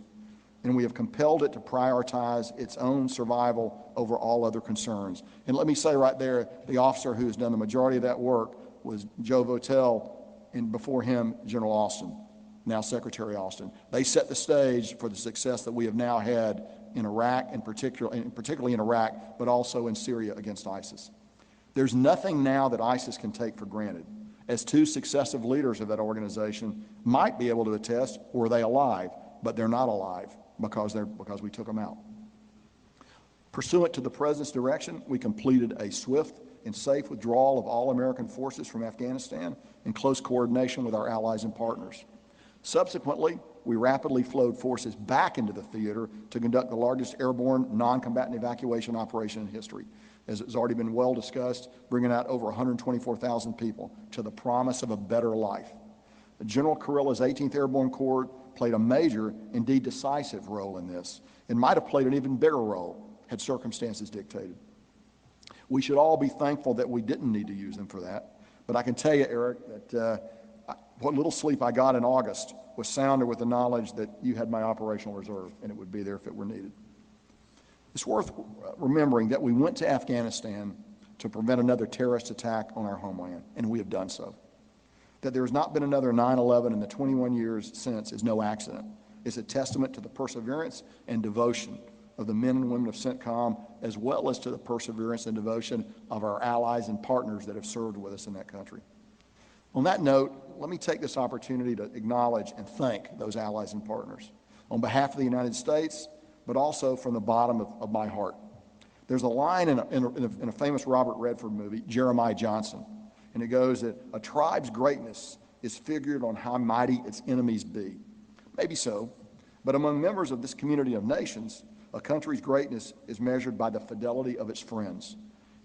S5: and we have compelled it to prioritize its own survival over all other concerns. And let me say right there, the officer who has done the majority of that work was Joe Votel, and before him, General Austin, now Secretary Austin. They set the stage for the success that we have now had in Iraq, and particularly in Iraq, but also in Syria against ISIS. There's nothing now that ISIS can take for granted. As two successive leaders of that organization might be able to attest, were they alive, but they're not alive because we took them out. Pursuant to the President's direction, we completed a swift and safe withdrawal of all American forces from Afghanistan in close coordination with our allies and partners. Subsequently, we rapidly flowed forces back into the theater to conduct the largest airborne non-combatant evacuation operation in history. As has already been well discussed, bringing out over 124,000 people to the promise of a better life. General Kurilla's 18th Airborne Corps played a major, indeed decisive role in this, and might have played an even bigger role had circumstances dictated. We should all be thankful that we didn't need to use them for that, but I can tell you, Eric, that what little sleep I got in August was sounded with the knowledge that you had my operational reserve, and it would be there if it were needed. It's worth remembering that we went to Afghanistan to prevent another terrorist attack on our homeland, and we have done so. That there has not been another 9/11 in the 21 years since is no accident. It's a testament to the perseverance and devotion of the men and women of Centcom, as well as to the perseverance and devotion of our allies and partners that have served with us in that country. On that note, let me take this opportunity to acknowledge and thank those allies and partners on behalf of the United States, but also from the bottom of my heart. There's a line in a famous Robert Redford movie, Jeremiah Johnson, and it goes that a tribe's greatness is figured on how mighty its enemies be. Maybe so, but among members of this community of nations, a country's greatness is measured by the fidelity of its friends.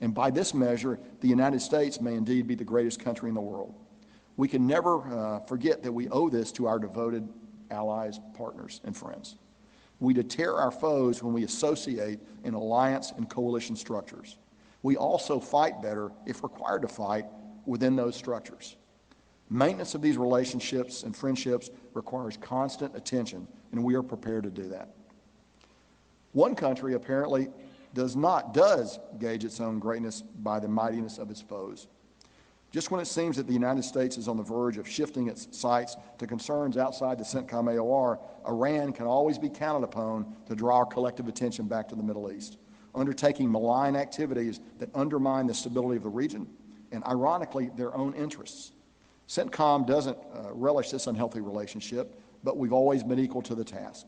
S5: And by this measure, the United States may indeed be the greatest country in the world. We can never forget that we owe this to our devoted allies, partners, and friends. We deter our foes when we associate in alliance and coalition structures. We also fight better, if required to fight, within those structures. Maintenance of these relationships and friendships requires constant attention, and we are prepared to do that. One country apparently does gauge its own greatness by the mightiness of its foes. Just when it seems that the United States is on the verge of shifting its sights to concerns outside the Centcom AOR, Iran can always be counted upon to draw our collective attention back to the Middle East, undertaking malign activities that undermine the stability of the region and, ironically, their own interests. Centcom doesn't relish this unhealthy relationship, but we've always been equal to the task.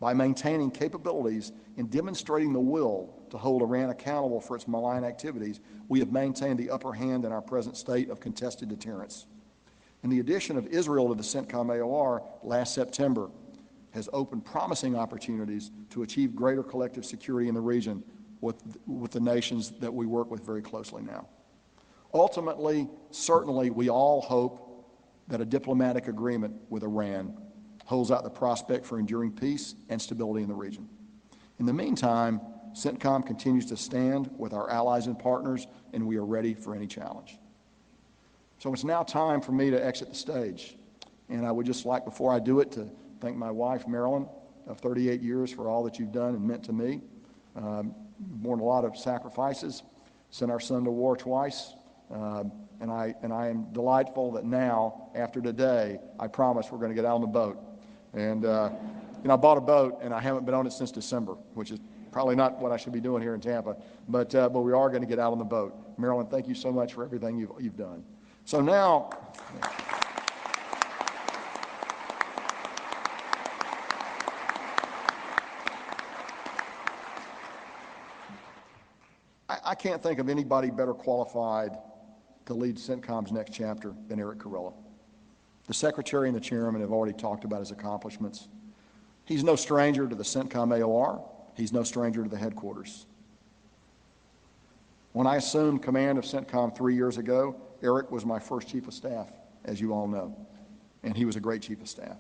S5: By maintaining capabilities and demonstrating the will to hold Iran accountable for its malign activities, we have maintained the upper hand in our present state of contested deterrence. And the addition of Israel to the Centcom AOR last September has opened promising opportunities to achieve greater collective security in the region with the nations that we work with very closely now. Ultimately, certainly, we all hope that a diplomatic agreement with Iran holds out the prospect for enduring peace and stability in the region. In the meantime, Centcom continues to stand with our allies and partners, and we are ready for any challenge. So it's now time for me to exit the stage. And I would just like, before I do it, to thank my wife, Marilyn, of 38 years for all that you've done and meant to me. Borne a lot of sacrifices, sent our son to war twice, And I am delightful that now, after today, I promise we're going to get out on the boat. And I bought a boat, and I haven't been on it since December, which is probably not what I should be doing here in Tampa. But we are going to get out on the boat. Marilyn, thank you so much for everything you've done. So now, I can't think of anybody better qualified to lead Centcom's next chapter than Eric Kurilla. The secretary and the chairman have already talked about his accomplishments. He's no stranger to the Centcom AOR. He's no stranger to the headquarters. When I assumed command of Centcom 3 years ago, Eric was my first chief of staff, as you all know, and he was a great chief of staff.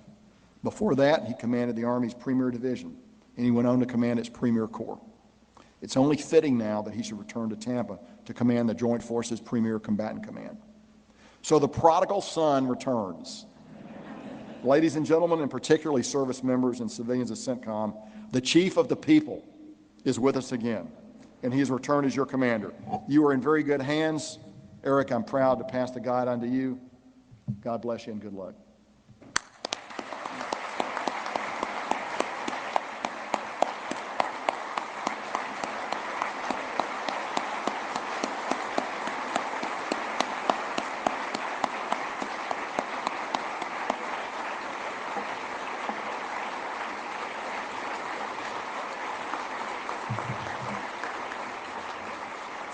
S5: Before that, he commanded the Army's premier division, and he went on to command its premier corps. It's only fitting now that he should return to Tampa to command the Joint Forces Premier Combatant Command. So the prodigal son returns. Ladies and gentlemen, and particularly service members and civilians of Centcom, the chief of the people is with us again, and he has returned as your commander. You are in very good hands. Eric, I'm proud to pass the guide on to you. God bless you and good luck.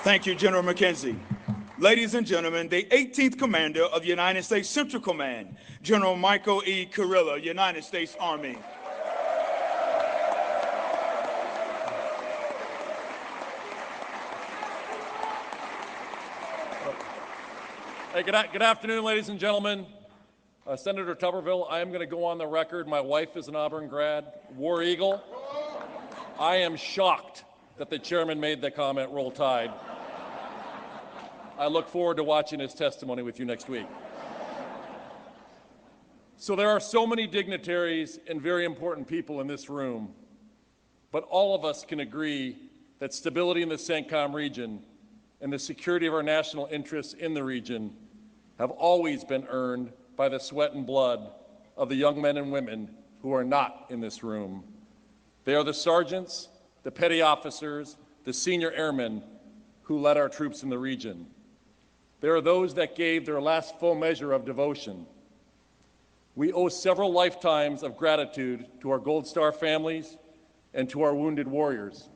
S1: Thank you, General McKenzie. Ladies and gentlemen, the 18th Commander of United States Central Command, General Michael E. Kurilla, United States Army.
S6: Hey, good afternoon, ladies and gentlemen. Senator Tuberville, I am going to go on the record. My wife is an Auburn grad, War Eagle. I am shocked that the chairman made the comment, "Roll Tide." I look forward to watching his testimony with you next week. So there are so many dignitaries and very important people in this room, but all of us can agree that stability in the Centcom region and the security of our national interests in the region have always been earned by the sweat and blood of the young men and women who are not in this room. They are the sergeants, the petty officers, the senior airmen who led our troops in the region. There are those that gave their last full measure of devotion. We owe several lifetimes of gratitude to our Gold Star families and to our wounded warriors.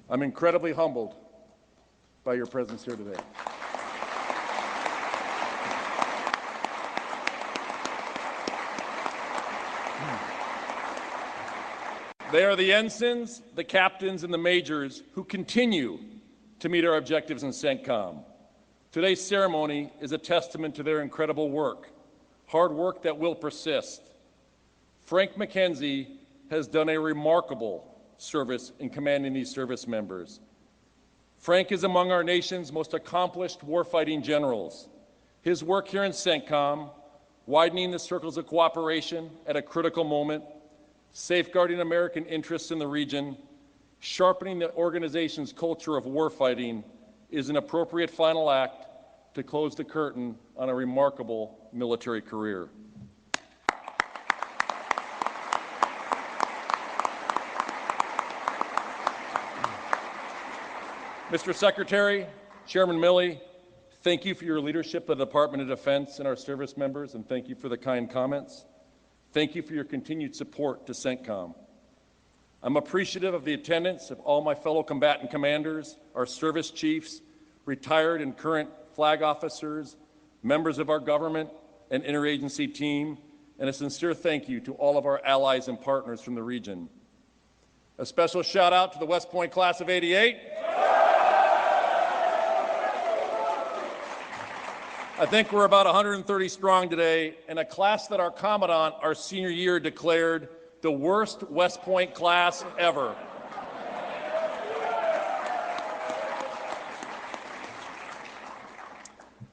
S6: I'm incredibly humbled by your presence here today. They are the ensigns, the captains, and the majors who continue to meet our objectives in Centcom. Today's ceremony is a testament to their incredible work, hard work that will persist. Frank McKenzie has done a remarkable service in commanding these service members. Frank is among our nation's most accomplished warfighting generals. His work here in Centcom, widening the circles of cooperation at a critical moment, safeguarding American interests in the region, sharpening the organization's culture of warfighting, is an appropriate final act to close the curtain on a remarkable military career. Mr. Secretary, Chairman Milley, thank you for your leadership of the Department of Defense and our service members, and thank you for the kind comments. Thank you for your continued support to Centcom. I'm appreciative of the attendance of all my fellow combatant commanders, our service chiefs, retired and current flag officers, members of our government and interagency team, and a sincere thank you to all of our allies and partners from the region. A special shout out to the West Point class of '88. I think we're about 130 strong today, and a class that our commandant, our senior year, declared the worst West Point class ever.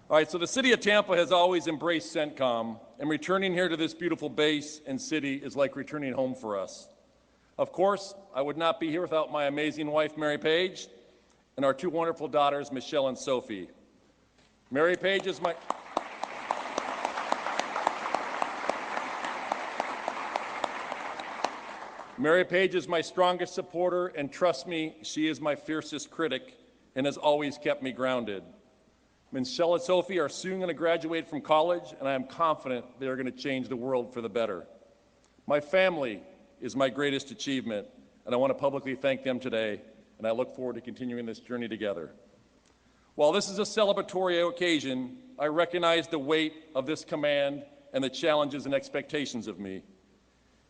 S6: All right, so the city of Tampa has always embraced Centcom, and returning here to this beautiful base and city is like returning home for us. Of course, I would not be here without my amazing wife, Mary Page, and our two wonderful daughters, Michelle and Sophie. Mary Page is my... Mary Page is my strongest supporter, and trust me, she is my fiercest critic and has always kept me grounded. Michelle and Sophie are soon going to graduate from college, and I am confident they are going to change the world for the better. My family is my greatest achievement, and I want to publicly thank them today, and I look forward to continuing this journey together. While this is a celebratory occasion, I recognize the weight of this command and the challenges and expectations of me.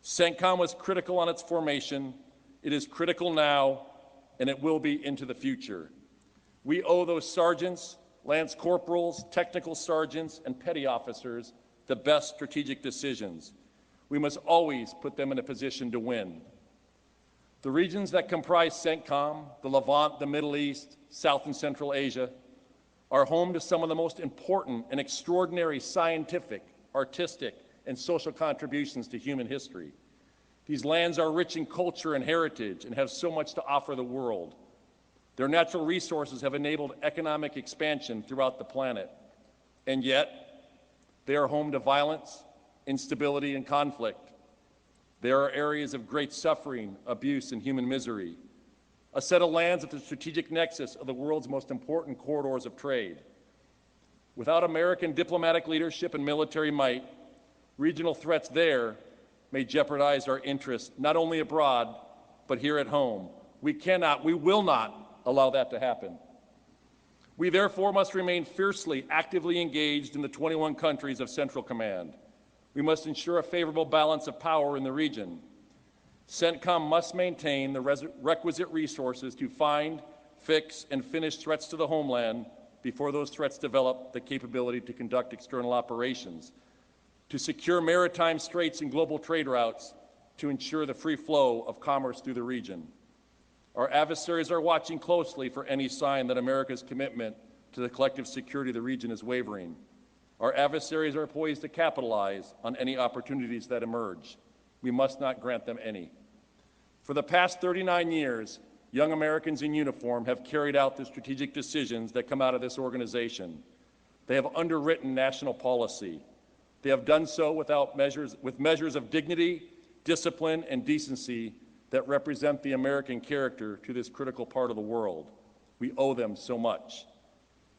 S6: Centcom was critical on its formation, it is critical now, and it will be into the future. We owe those sergeants, lance corporals, technical sergeants, and petty officers the best strategic decisions. We must always put them in a position to win. The regions that comprise Centcom, the Levant, the Middle East, South and Central Asia, are home to some of the most important and extraordinary scientific, artistic, and social contributions to human history. These lands are rich in culture and heritage and have so much to offer the world. Their natural resources have enabled economic expansion throughout the planet. And yet, they are home to violence, instability, and conflict. They are areas of great suffering, abuse, and human misery. A set of lands at the strategic nexus of the world's most important corridors of trade. Without American diplomatic leadership and military might, regional threats there may jeopardize our interests, not only abroad, but here at home. We will not allow that to happen. We therefore must remain fiercely, actively engaged in the 21 countries of Central Command. We must ensure a favorable balance of power in the region. CENTCOM must maintain the requisite resources to find, fix, and finish threats to the homeland before those threats develop the capability to conduct external operations, to secure maritime straits and global trade routes, to ensure the free flow of commerce through the region. Our adversaries are watching closely for any sign that America's commitment to the collective security of the region is wavering. Our adversaries are poised to capitalize on any opportunities that emerge. We must not grant them any. For the past 39 years, young Americans in uniform have carried out the strategic decisions that come out of this organization. They have underwritten national policy. They have done so with measures of dignity, discipline, and decency that represent the American character to this critical part of the world. We owe them so much.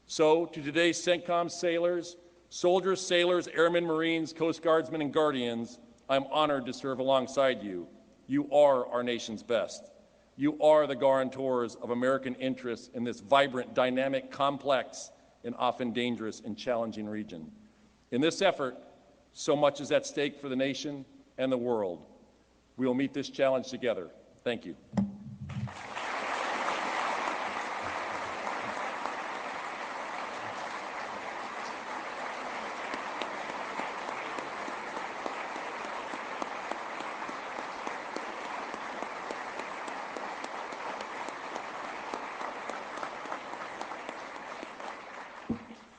S6: So, to today's CENTCOM sailors, soldiers, sailors, airmen, Marines, Coast Guardsmen, and Guardians, I'm honored to serve alongside you. You are our nation's best. You are the guarantors of American interests in this vibrant, dynamic, complex, and often dangerous and challenging region. In this effort, so much is at stake for the nation and the world. We will meet this challenge together. Thank you.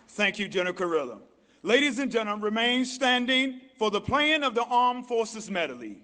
S1: Thank you, General Kurilla. Ladies and gentlemen, remain standing for the playing of the Armed Forces Medley.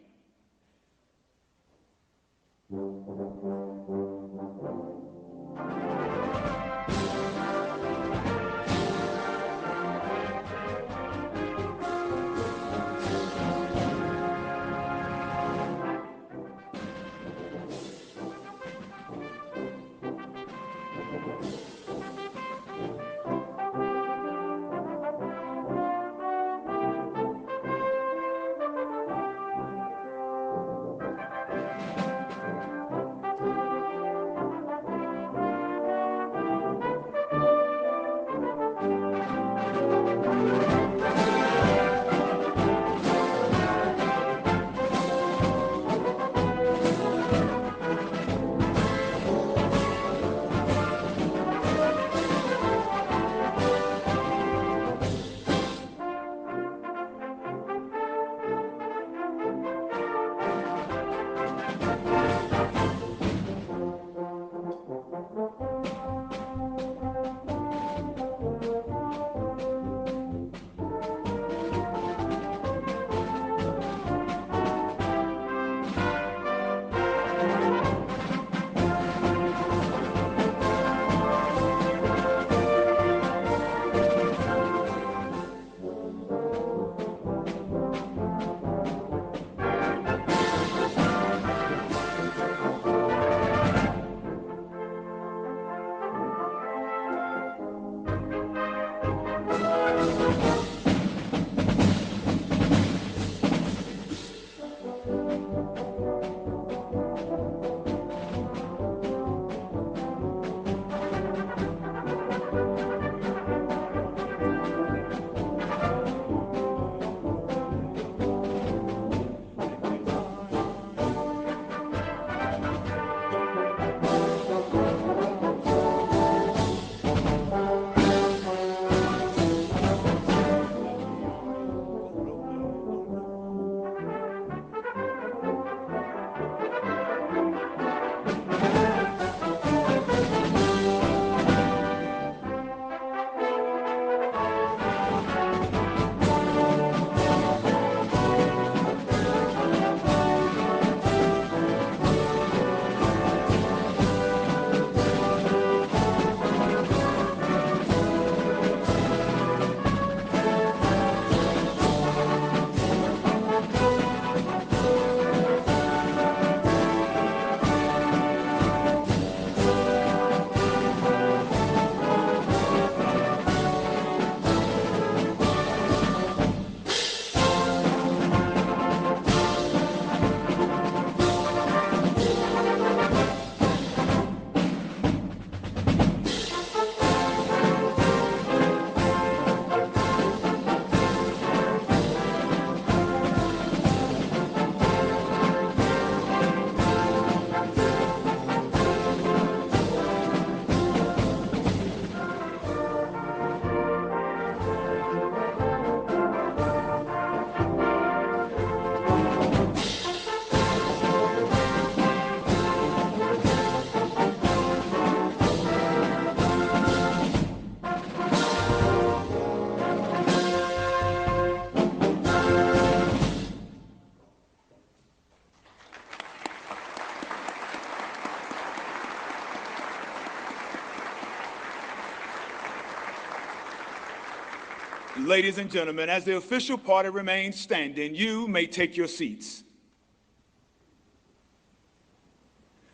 S1: Ladies and gentlemen, as the official party remains standing, you may take your seats.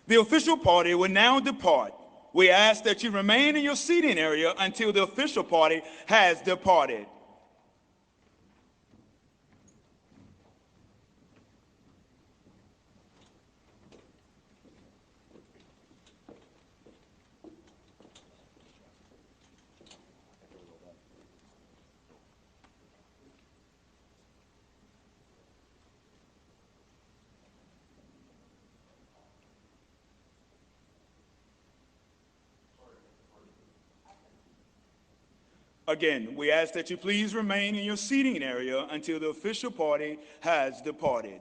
S1: The official party will now depart. We ask that you remain in your seating area until the official party has departed. Again, we ask that you please remain in your seating area until the official party has departed.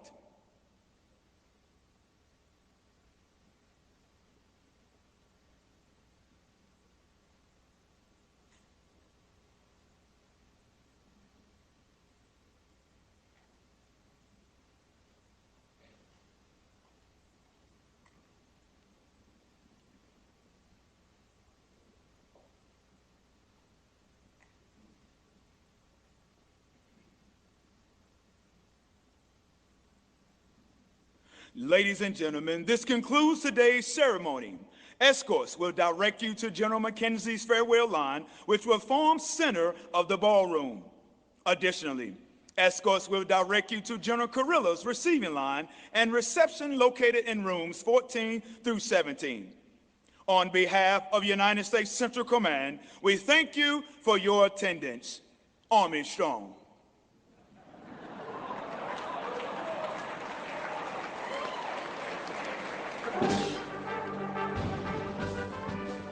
S1: Ladies and gentlemen, this concludes today's ceremony. Escorts will direct you to General McKenzie's farewell line, which will form center of the ballroom. Additionally, escorts will direct you to General Kurilla's receiving line and reception located in rooms 14 through 17. On behalf of United States Central Command, we thank you for your attendance. Army strong.